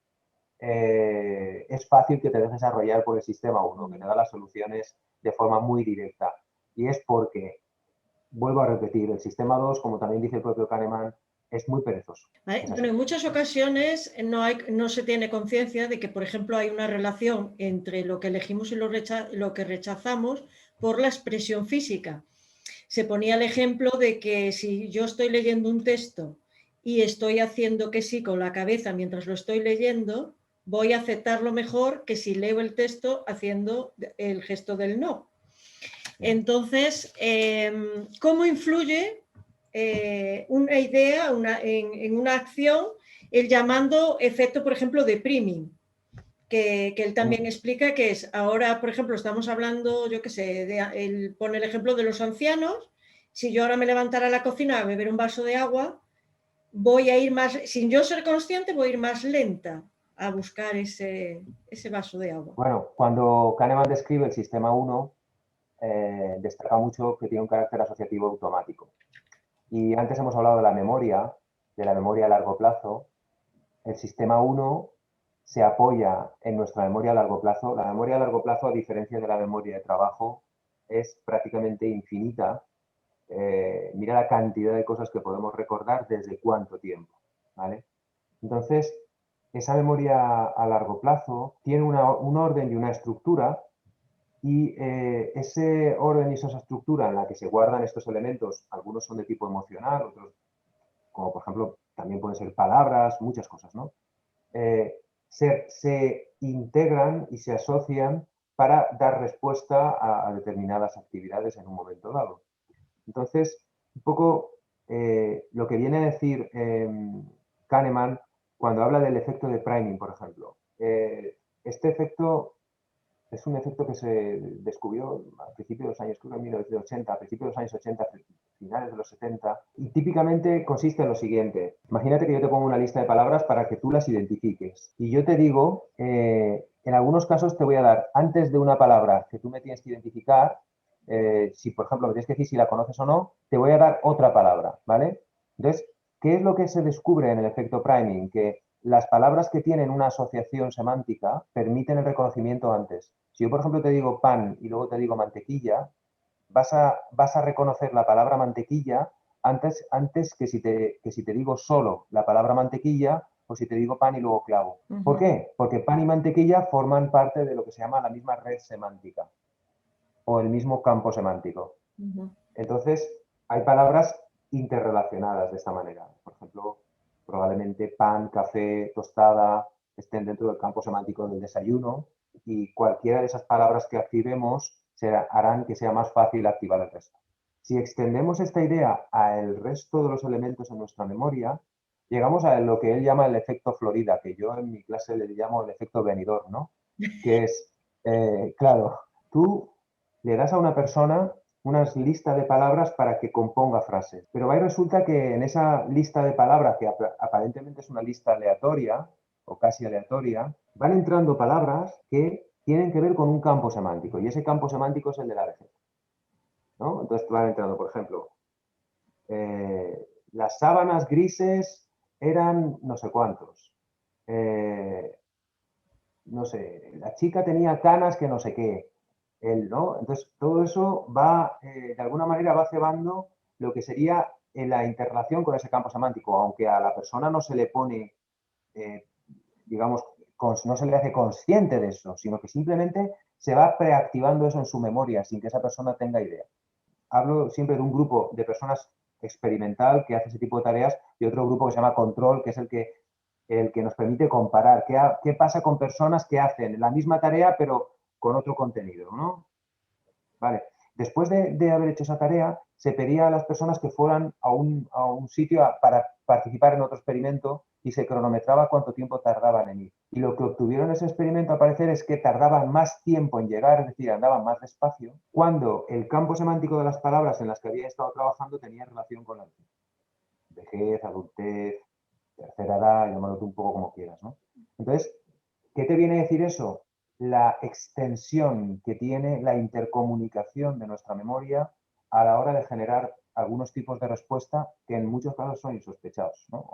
es fácil que te dejes arrollar por el sistema 1, que te da las soluciones de forma muy directa. Y es porque, vuelvo a repetir, el sistema 2, como también dice el propio Kahneman, es muy perezoso. ¿Vale? Bueno, en muchas ocasiones no se tiene conciencia de que, por ejemplo, hay una relación entre lo que elegimos y lo que rechazamos por la expresión física. Se ponía el ejemplo de que si yo estoy leyendo un texto y estoy haciendo que sí con la cabeza mientras lo estoy leyendo, voy a aceptarlo mejor que si leo el texto haciendo el gesto del no. Entonces, ¿cómo influye una idea en una acción el llamando efecto, por ejemplo, de priming? Que él también explica que es, ahora, por ejemplo, estamos hablando, yo qué sé, él pone el ejemplo de los ancianos. Si yo ahora me levantara a la cocina a beber un vaso de agua, voy a ir más, sin yo ser consciente, voy a ir más lenta a buscar ese vaso de agua. Bueno, cuando Kahneman describe el sistema 1, destaca mucho que tiene un carácter asociativo automático. Y antes hemos hablado de la memoria a largo plazo. El sistema 1 se apoya en nuestra memoria a largo plazo. La memoria a largo plazo, a diferencia de la memoria de trabajo, es prácticamente infinita. Mira la cantidad de cosas que podemos recordar desde cuánto tiempo, ¿vale? Entonces, esa memoria a largo plazo tiene un orden y una estructura, y ese orden y esa estructura en la que se guardan estos elementos, algunos son de tipo emocional, otros, como por ejemplo, también pueden ser palabras, muchas cosas, ¿no? Se integran y se asocian para dar respuesta a determinadas actividades en un momento dado. Entonces, un poco lo que viene a decir Kahneman cuando habla del efecto de priming, por ejemplo. Este efecto es un efecto que se descubrió a principios de los años, creo que en 1980, a principios de los años 80, finales de los 70, y típicamente consiste en lo siguiente. Imagínate que yo te pongo una lista de palabras para que tú las identifiques. Y yo te digo, en algunos casos te voy a dar, antes de una palabra que tú me tienes que identificar, si por ejemplo me tienes que decir si la conoces o no, te voy a dar otra palabra, ¿vale? Entonces, ¿qué es lo que se descubre en el efecto priming? Que las palabras que tienen una asociación semántica permiten el reconocimiento antes. Si yo, por ejemplo, te digo pan y luego te digo mantequilla, vas a reconocer la palabra mantequilla antes que si te digo solo la palabra mantequilla o si te digo pan y luego clavo. ¿Por qué? Porque pan y mantequilla forman parte de lo que se llama la misma red semántica o el mismo campo semántico. Entonces, hay palabras interrelacionadas de esta manera. Por ejemplo, probablemente pan, café, tostada estén dentro del campo semántico del desayuno, y cualquiera de esas palabras que activemos harán que sea más fácil activar el resto. Si extendemos esta idea al resto de los elementos en nuestra memoria, llegamos a lo que él llama el efecto Florida, que yo en mi clase le llamo el efecto Benidorm, ¿no? Que es, claro, tú le das a una persona unas listas de palabras para que componga frases. Pero ahí resulta que en esa lista de palabras, que aparentemente es una lista aleatoria o casi aleatoria, van entrando palabras que tienen que ver con un campo semántico, y ese campo semántico es el de la vejez, ¿no? Entonces van entrando, por ejemplo, las sábanas grises eran no sé cuántos. No sé, la chica tenía canas que no sé qué. Él, ¿no? Entonces, todo eso va, de alguna manera, va cebando lo que sería la interrelación con ese campo semántico, aunque a la persona no se le pone, digamos, no se le hace consciente de eso, sino que simplemente se va preactivando eso en su memoria sin que esa persona tenga idea. Hablo siempre de un grupo de personas experimental que hace ese tipo de tareas y otro grupo que se llama control, que es el que nos permite comparar qué pasa con personas que hacen la misma tarea pero con otro contenido, ¿no? Vale. Después de haber hecho esa tarea, se pedía a las personas que fueran a un sitio para participar en otro experimento y se cronometraba cuánto tiempo tardaban en ir. Y lo que obtuvieron en ese experimento, al parecer, es que tardaban más tiempo en llegar, es decir, andaban más despacio, cuando el campo semántico de las palabras en las que habían estado trabajando tenía relación con la vejez, adultez, tercera edad, llámalo tú un poco como quieras, ¿no? Entonces, ¿qué te viene a decir eso? La extensión que tiene la intercomunicación de nuestra memoria a la hora de generar algunos tipos de respuesta que en muchos casos son insospechados, ¿no?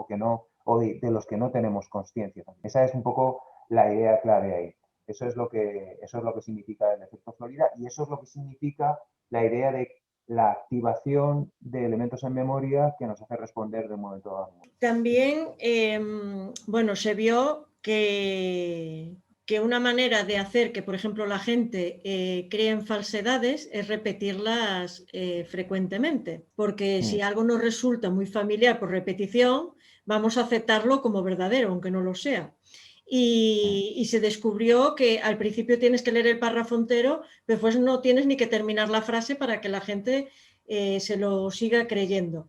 O de los que no tenemos conciencia. Esa es un poco la idea clave ahí. Eso es lo que significa el efecto Florida, y eso es lo que significa la idea de la activación de elementos en memoria que nos hace responder de un momento a otro. También, bueno, se vio que una manera de hacer que, por ejemplo, la gente cree en falsedades es repetirlas frecuentemente, porque si algo nos resulta muy familiar por repetición, vamos a aceptarlo como verdadero, aunque no lo sea. Y se descubrió que al principio tienes que leer el párrafo entero, pero después no tienes ni que terminar la frase para que la gente se lo siga creyendo.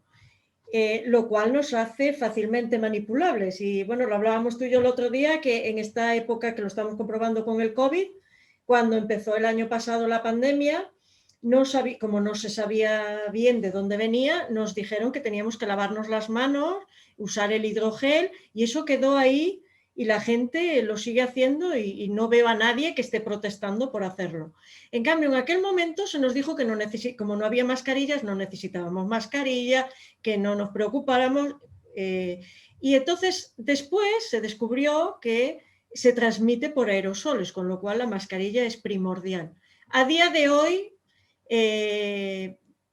Lo cual nos hace fácilmente manipulables. Y bueno, lo hablábamos tú y yo el otro día, que en esta época que lo estamos comprobando con el COVID, cuando empezó el año pasado la pandemia, como no se sabía bien de dónde venía, nos dijeron que teníamos que lavarnos las manos, usar el hidrogel, y eso quedó ahí y la gente lo sigue haciendo y no veo a nadie que esté protestando por hacerlo. En cambio, en aquel momento se nos dijo que como no había mascarillas, no necesitábamos mascarilla, que no nos preocupáramos. Y entonces después se descubrió que se transmite por aerosoles, con lo cual la mascarilla es primordial. A día de hoy,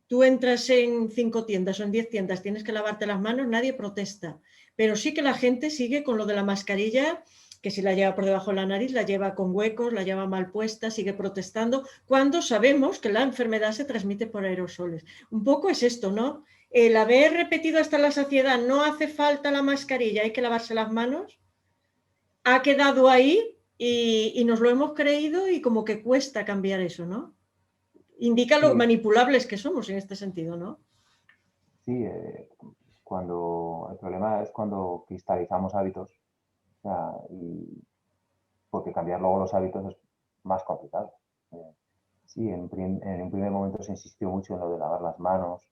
tú entras en 5 tiendas o en 10 tiendas, tienes que lavarte las manos, nadie protesta. Pero sí que la gente sigue con lo de la mascarilla, que si la lleva por debajo de la nariz, la lleva con huecos, la lleva mal puesta, sigue protestando, cuando sabemos que la enfermedad se transmite por aerosoles. Un poco es esto, ¿no? El haber repetido hasta la saciedad, no hace falta la mascarilla, hay que lavarse las manos, ha quedado ahí y nos lo hemos creído y como que cuesta cambiar eso, ¿no? Indica lo manipulables que somos en este sentido, ¿no? Sí, cuando el problema es cuando cristalizamos hábitos, o sea, porque cambiar luego los hábitos es más complicado. Sí, en un primer momento se insistió mucho en lo de lavar las manos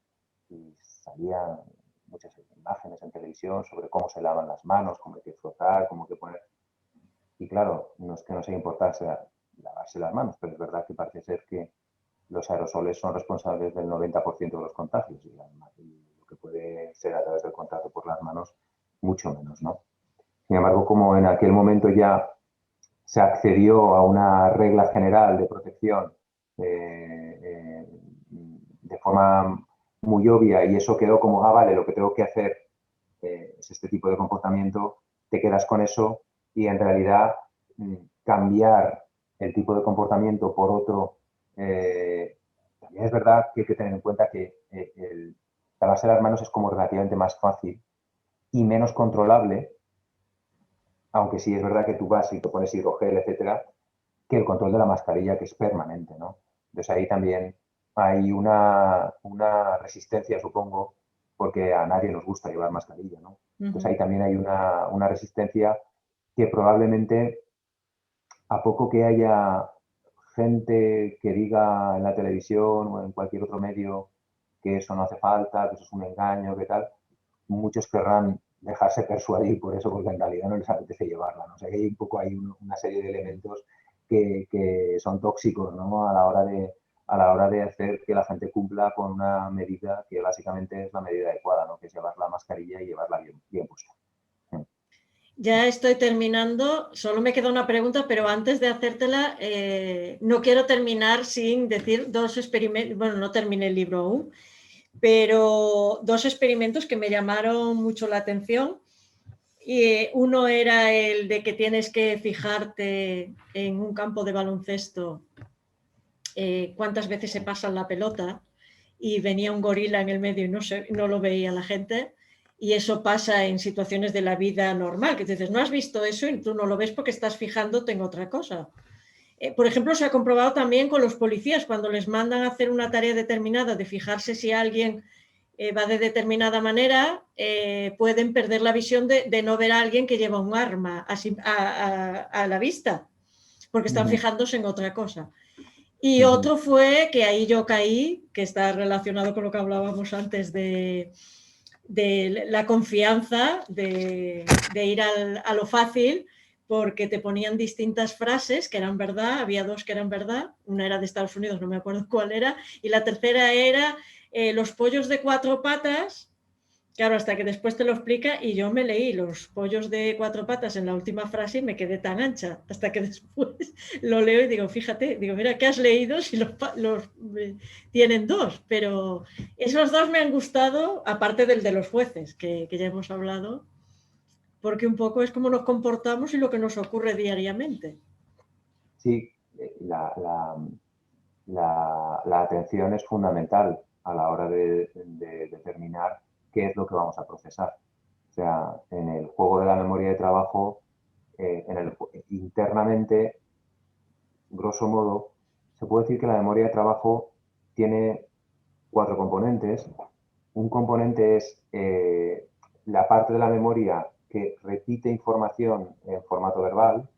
y salían muchas imágenes en televisión sobre cómo se lavan las manos, cómo hay que frotar, cómo hay que poner. Y claro, no es que no sea importante lavarse las manos, pero es verdad que parece ser que los aerosoles son responsables del 90% de los contagios y lo que puede ser a través del contacto por las manos, mucho menos, ¿no? Sin embargo, como en aquel momento ya se accedió a una regla general de protección de forma muy obvia y eso quedó como, vale, lo que tengo que hacer es este tipo de comportamiento, te quedas con eso y en realidad cambiar el tipo de comportamiento por otro, también es verdad que hay que tener en cuenta que el lavarse las manos es como relativamente más fácil y menos controlable, aunque sí es verdad que tú vas y te pones hidrogel, etcétera, que el control de la mascarilla, que es permanente, ¿no? Entonces ahí también hay una resistencia, supongo, porque a nadie nos gusta llevar mascarilla, ¿no? Entonces ahí también hay una resistencia que probablemente a poco que haya gente que diga en la televisión o en cualquier otro medio que eso no hace falta, que eso es un engaño, que tal, muchos querrán dejarse persuadir por eso, porque en realidad no les apetece llevarla, ¿no? O sea, que hay un poco hay una serie de elementos que son tóxicos, ¿no? A la hora de hacer que la gente cumpla con una medida que básicamente es la medida adecuada, ¿no? Que es llevar la mascarilla y llevarla bien puesta. Ya estoy terminando, solo me queda una pregunta, pero antes de hacértela, no quiero terminar sin decir dos experimentos, bueno, no terminé el libro aún, pero dos experimentos que me llamaron mucho la atención. Y uno era el de que tienes que fijarte en un campo de baloncesto cuántas veces se pasa la pelota, y venía un gorila en el medio y no lo veía la gente. Y eso pasa en situaciones de la vida normal, que te dices, no has visto eso y tú no lo ves porque estás fijándote en otra cosa. Por ejemplo, se ha comprobado también con los policías, cuando les mandan a hacer una tarea determinada de fijarse si alguien va de determinada manera, pueden perder la visión de no ver a alguien que lleva un arma a la vista, porque están fijándose en otra cosa. Y otro fue que ahí yo caí, que está relacionado con lo que hablábamos antes de la confianza, de ir a lo fácil, porque te ponían distintas frases que eran verdad, había dos que eran verdad, una era de Estados Unidos, no me acuerdo cuál era, y la tercera era los pollos de 4 patas. Claro, hasta que después te lo explica, y yo me leí los pollos de 4 patas en la última frase y me quedé tan ancha, hasta que después lo leo y digo, fíjate, digo, mira, ¿qué has leído si los tienen dos? Pero esos dos me han gustado, aparte del de los jueces, que ya hemos hablado, porque un poco es cómo nos comportamos y lo que nos ocurre diariamente. Sí, la atención es fundamental a la hora de determinar qué es lo que vamos a procesar. O sea, en el juego de la memoria de trabajo, internamente, grosso modo, se puede decir que la memoria de trabajo tiene 4 componentes. Un componente es la parte de la memoria que repite información en formato verbal.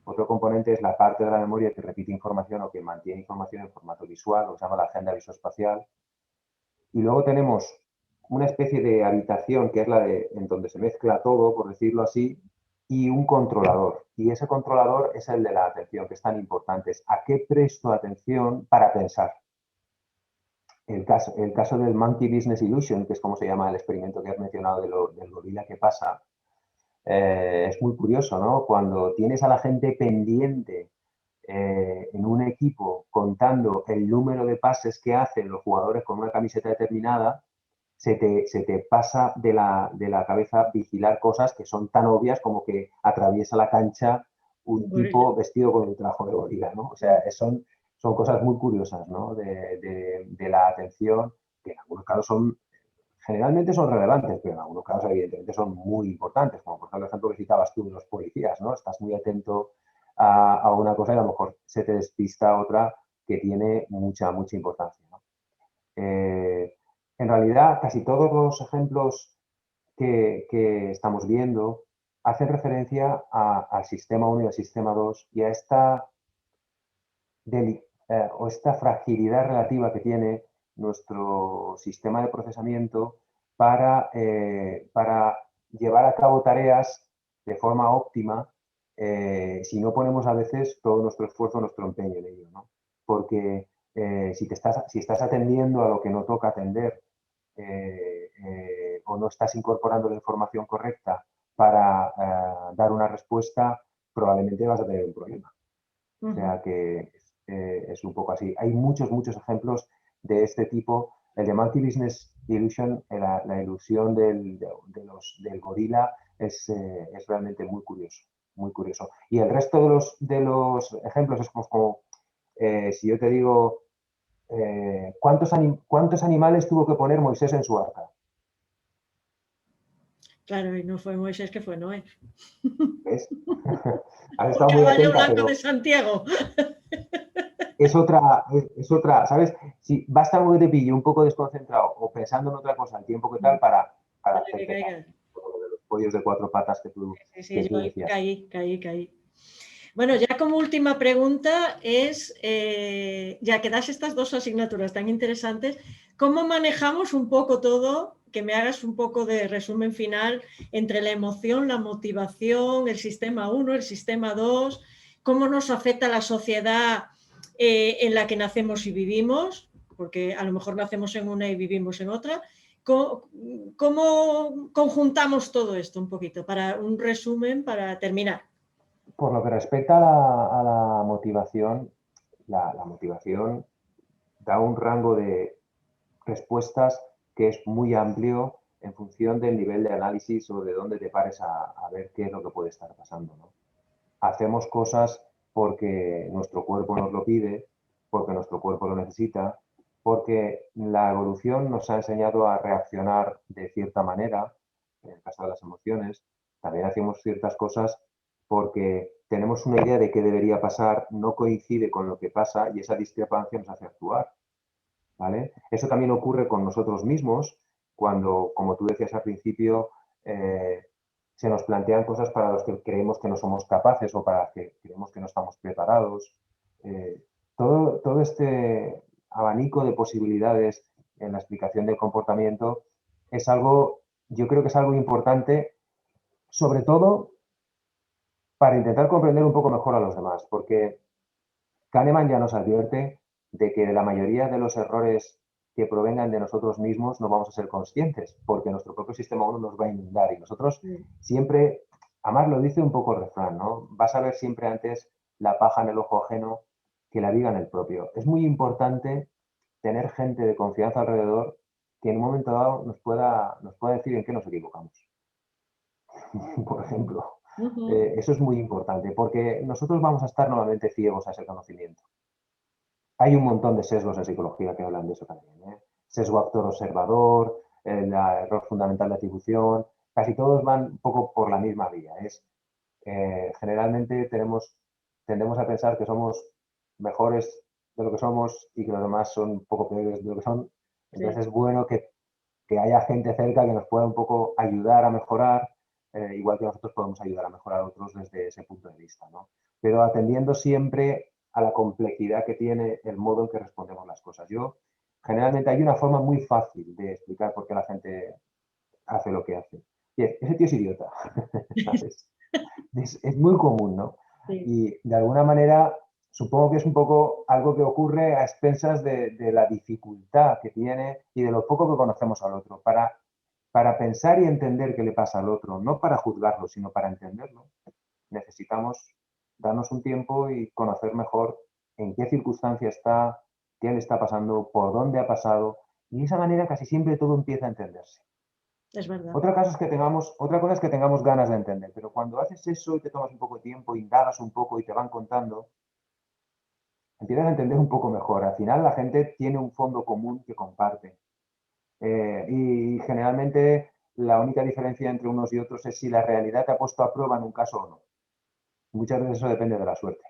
Otro componente es la parte de la memoria que repite información o que mantiene información en formato visual, lo que se llama la agenda visoespacial. Y luego tenemos una especie de habitación, que es la en donde se mezcla todo, por decirlo así, y un controlador. Y ese controlador es el de la atención, que es tan importante. Es a qué presto atención para pensar. El caso del Monkey Business Illusion, que es como se llama el experimento que has mencionado del gorila que pasa, es muy curioso, ¿no? Cuando tienes a la gente pendiente en un equipo contando el número de pases que hacen los jugadores con una camiseta determinada, se te pasa de la cabeza vigilar cosas que son tan obvias como que atraviesa la cancha un tipo vestido con un traje de gorila, ¿no? O sea, son cosas muy curiosas, ¿no? De la atención, que en algunos casos generalmente son relevantes, pero en algunos casos evidentemente son muy importantes, como por ejemplo el ejemplo que citabas tú de los policías, ¿no? Estás muy atento a una cosa y a lo mejor se te despista otra que tiene mucha importancia, ¿no? En realidad, casi todos los ejemplos que estamos viendo hacen referencia al sistema 1 y al sistema 2 y a esta fragilidad relativa que tiene nuestro sistema de procesamiento para llevar a cabo tareas de forma óptima si no ponemos a veces todo nuestro esfuerzo, nuestro empeño en ello, ¿no? Porque si estás atendiendo a lo que no toca atender o no estás incorporando la información correcta para dar una respuesta, probablemente vas a tener un problema. O sea que es un poco así. Hay muchos ejemplos de este tipo. El de Monkey Business Illusion, la ilusión del gorila, es realmente muy curioso, muy curioso. Y el resto de los ejemplos es como si yo te digo, ¿cuántos animales tuvo que poner Moisés en su arca? Claro, y no fue Moisés, que fue Noé. ¿Ves? Has El estado muy caballo atenta, blanco pero de Santiago. es otra, ¿sabes? Si basta algo que te pille un poco desconcentrado o pensando en otra cosa, el tiempo que tal para hacerte caso. Los pollos de 4 patas que tú Sí, yo decías. caí. Bueno, ya como última pregunta es, ya que das estas dos asignaturas tan interesantes, ¿cómo manejamos un poco todo? Que me hagas un poco de resumen final entre la emoción, la motivación, el sistema 1, el sistema 2, cómo nos afecta la sociedad en la que nacemos y vivimos, porque a lo mejor nacemos en una y vivimos en otra. ¿Cómo conjuntamos todo esto un poquito para un resumen para terminar? Por lo que respecta a la motivación, la motivación da un rango de respuestas que es muy amplio en función del nivel de análisis o de dónde te pares a ver qué es lo que puede estar pasando, ¿no? Hacemos cosas porque nuestro cuerpo nos lo pide, porque nuestro cuerpo lo necesita, porque la evolución nos ha enseñado a reaccionar de cierta manera, en el caso de las emociones. También hacemos ciertas cosas porque tenemos una idea de qué debería pasar, no coincide con lo que pasa y esa discrepancia nos hace actuar, ¿vale? Eso también ocurre con nosotros mismos cuando, como tú decías al principio, se nos plantean cosas para las que creemos que no somos capaces o para las que creemos que no estamos preparados. Todo este abanico de posibilidades en la explicación del comportamiento es algo, yo creo que es algo importante, sobre todo para intentar comprender un poco mejor a los demás, porque Kahneman ya nos advierte de que de la mayoría de los errores que provengan de nosotros mismos no vamos a ser conscientes, porque nuestro propio sistema 1 nos va a inundar y nosotros siempre, además lo dice un poco el refrán, ¿no? Vas a ver siempre antes la paja en el ojo ajeno que la viga en el propio. Es muy importante tener gente de confianza alrededor que en un momento dado nos pueda decir en qué nos equivocamos. Por ejemplo, eso es muy importante, porque nosotros vamos a estar nuevamente ciegos a ese conocimiento. Hay un montón de sesgos en psicología que hablan de eso también, ¿eh? Sesgo actor-observador, el error fundamental de atribución, casi todos van un poco por la misma vía. Generalmente tendemos a pensar que somos mejores de lo que somos y que los demás son un poco peores de lo que son. Entonces es bueno que haya gente cerca que nos pueda un poco ayudar a mejorar, igual que nosotros podemos ayudar a mejorar a otros desde ese punto de vista, ¿no? Pero atendiendo siempre a la complejidad que tiene el modo en que respondemos las cosas. Generalmente hay una forma muy fácil de explicar por qué la gente hace lo que hace. Y ese tío es idiota, ¿sabes? Es muy común, ¿no? Sí. Y de alguna manera supongo que es un poco algo que ocurre a expensas de la dificultad que tiene y de lo poco que conocemos al otro. Para pensar y entender qué le pasa al otro, no para juzgarlo, sino para entenderlo, necesitamos darnos un tiempo y conocer mejor en qué circunstancia está, qué le está pasando, por dónde ha pasado. Y de esa manera casi siempre todo empieza a entenderse. Es verdad. Otra cosa es que tengamos ganas de entender, pero cuando haces eso y te tomas un poco de tiempo, indagas un poco y te van contando, empiezas a entender un poco mejor. Al final la gente tiene un fondo común que comparte. Y generalmente la única diferencia entre unos y otros es si la realidad te ha puesto a prueba en un caso o no. Muchas veces eso depende de la suerte.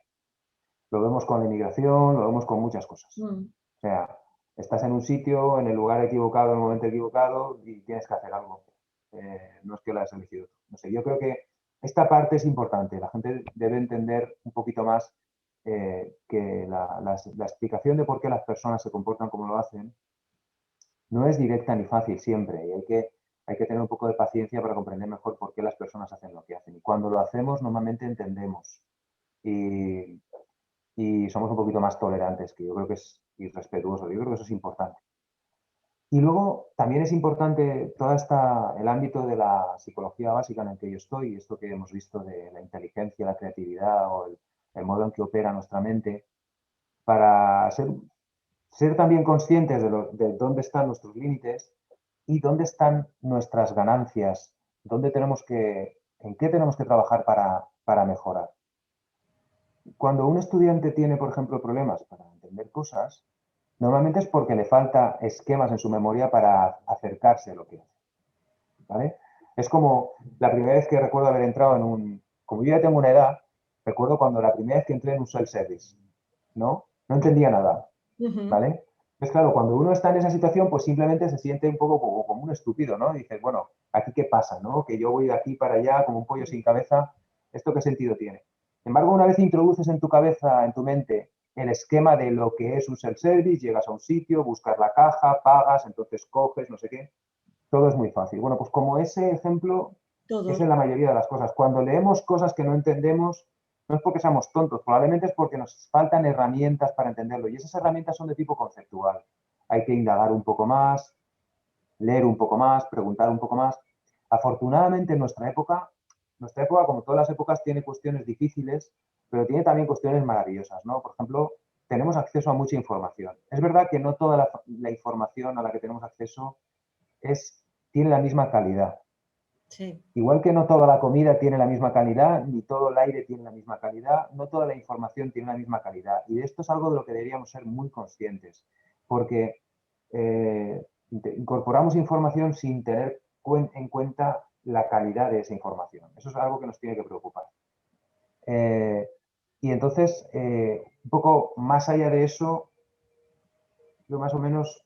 Lo vemos con la inmigración, lo vemos con muchas cosas. O sea, estás en un sitio, en el lugar equivocado, en el momento equivocado y tienes que hacer algo. No es que lo hayas elegido tú. No sé, yo creo que esta parte es importante. La gente debe entender un poquito más que la explicación de por qué las personas se comportan como lo hacen no es directa ni fácil siempre. Y hay que tener un poco de paciencia para comprender mejor por qué las personas hacen lo que hacen. Y cuando lo hacemos, normalmente entendemos. Y somos un poquito más tolerantes, que yo creo que es irrespetuoso. Yo creo que eso es importante. Y luego también es importante el ámbito de la psicología básica en el que yo estoy, esto que hemos visto de la inteligencia, la creatividad o el modo en que opera nuestra mente, para ser también conscientes de dónde están nuestros límites y dónde están nuestras ganancias, en qué tenemos que trabajar para mejorar. Cuando un estudiante tiene, por ejemplo, problemas para entender cosas, normalmente es porque le falta esquemas en su memoria para acercarse a lo que hace, ¿vale? Es como la primera vez que recuerdo haber entrado como yo ya tengo una edad, recuerdo cuando la primera vez que entré en un self-service, ¿no? No entendía nada, ¿vale? Entonces, claro, cuando uno está en esa situación, pues simplemente se siente un poco como un estúpido, ¿no? Y dices, bueno, ¿aquí qué pasa, no? Que yo voy de aquí para allá como un pollo sin cabeza, ¿esto qué sentido tiene? Sin embargo, una vez introduces en tu cabeza, en tu mente, el esquema de lo que es un self-service, llegas a un sitio, buscas la caja, pagas, entonces coges, no sé qué, todo es muy fácil. Bueno, pues como ese ejemplo es en Todo. la mayoría de las cosas. Cuando leemos cosas que no entendemos, no es porque seamos tontos, probablemente es porque nos faltan herramientas para entenderlo. Y esas herramientas son de tipo conceptual. Hay que indagar un poco más, leer un poco más, preguntar un poco más. Afortunadamente en nuestra época, como todas las épocas, tiene cuestiones difíciles, pero tiene también cuestiones maravillosas, ¿no? Por ejemplo, tenemos acceso a mucha información. Es verdad que no toda la información a la que tenemos acceso tiene la misma calidad. Sí. Igual que no toda la comida tiene la misma calidad, ni todo el aire tiene la misma calidad, no toda la información tiene la misma calidad. Y esto es algo de lo que deberíamos ser muy conscientes, porque incorporamos información sin tener en cuenta la calidad de esa información. Eso es algo que nos tiene que preocupar. Y entonces, un poco más allá de eso, yo más o menos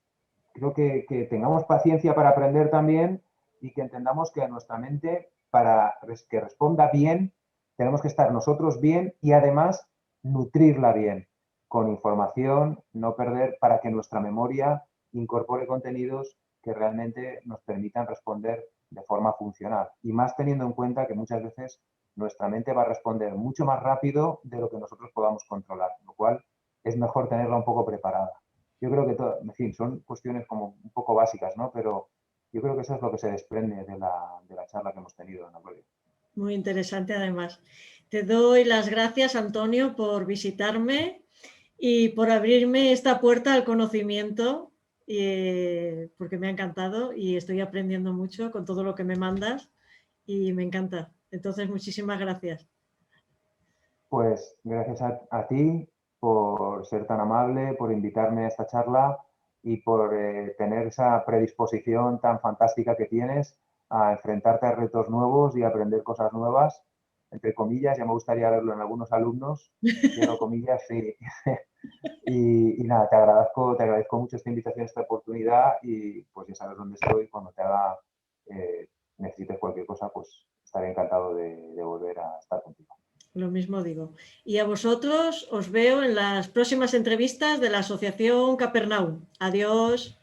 creo que tengamos paciencia para aprender también y que entendamos que nuestra mente, para que responda bien, tenemos que estar nosotros bien y además nutrirla bien con información, no perder, para que nuestra memoria incorpore contenidos que realmente nos permitan responder de forma funcional. Y más teniendo en cuenta que muchas veces nuestra mente va a responder mucho más rápido de lo que nosotros podamos controlar, lo cual es mejor tenerla un poco preparada. Yo creo que todo, en fin, son cuestiones como un poco básicas, ¿no? Pero yo creo que eso es lo que se desprende de la charla que hemos tenido, Napoleón. Muy interesante además. Te doy las gracias, Antonio, por visitarme y por abrirme esta puerta al conocimiento, porque me ha encantado y estoy aprendiendo mucho con todo lo que me mandas y me encanta. Entonces, muchísimas gracias. Pues gracias a ti por ser tan amable, por invitarme a esta charla y por tener esa predisposición tan fantástica que tienes a enfrentarte a retos nuevos y a aprender cosas nuevas. Entre comillas, ya me gustaría verlo en algunos alumnos, cierro comillas, sí. Y nada, te agradezco mucho esta invitación, esta oportunidad y pues ya sabes dónde estoy. Cuando necesites cualquier cosa, pues estaré encantado de volver a estar contigo. Lo mismo digo. Y a vosotros os veo en las próximas entrevistas de la Asociación Capernaum. Adiós.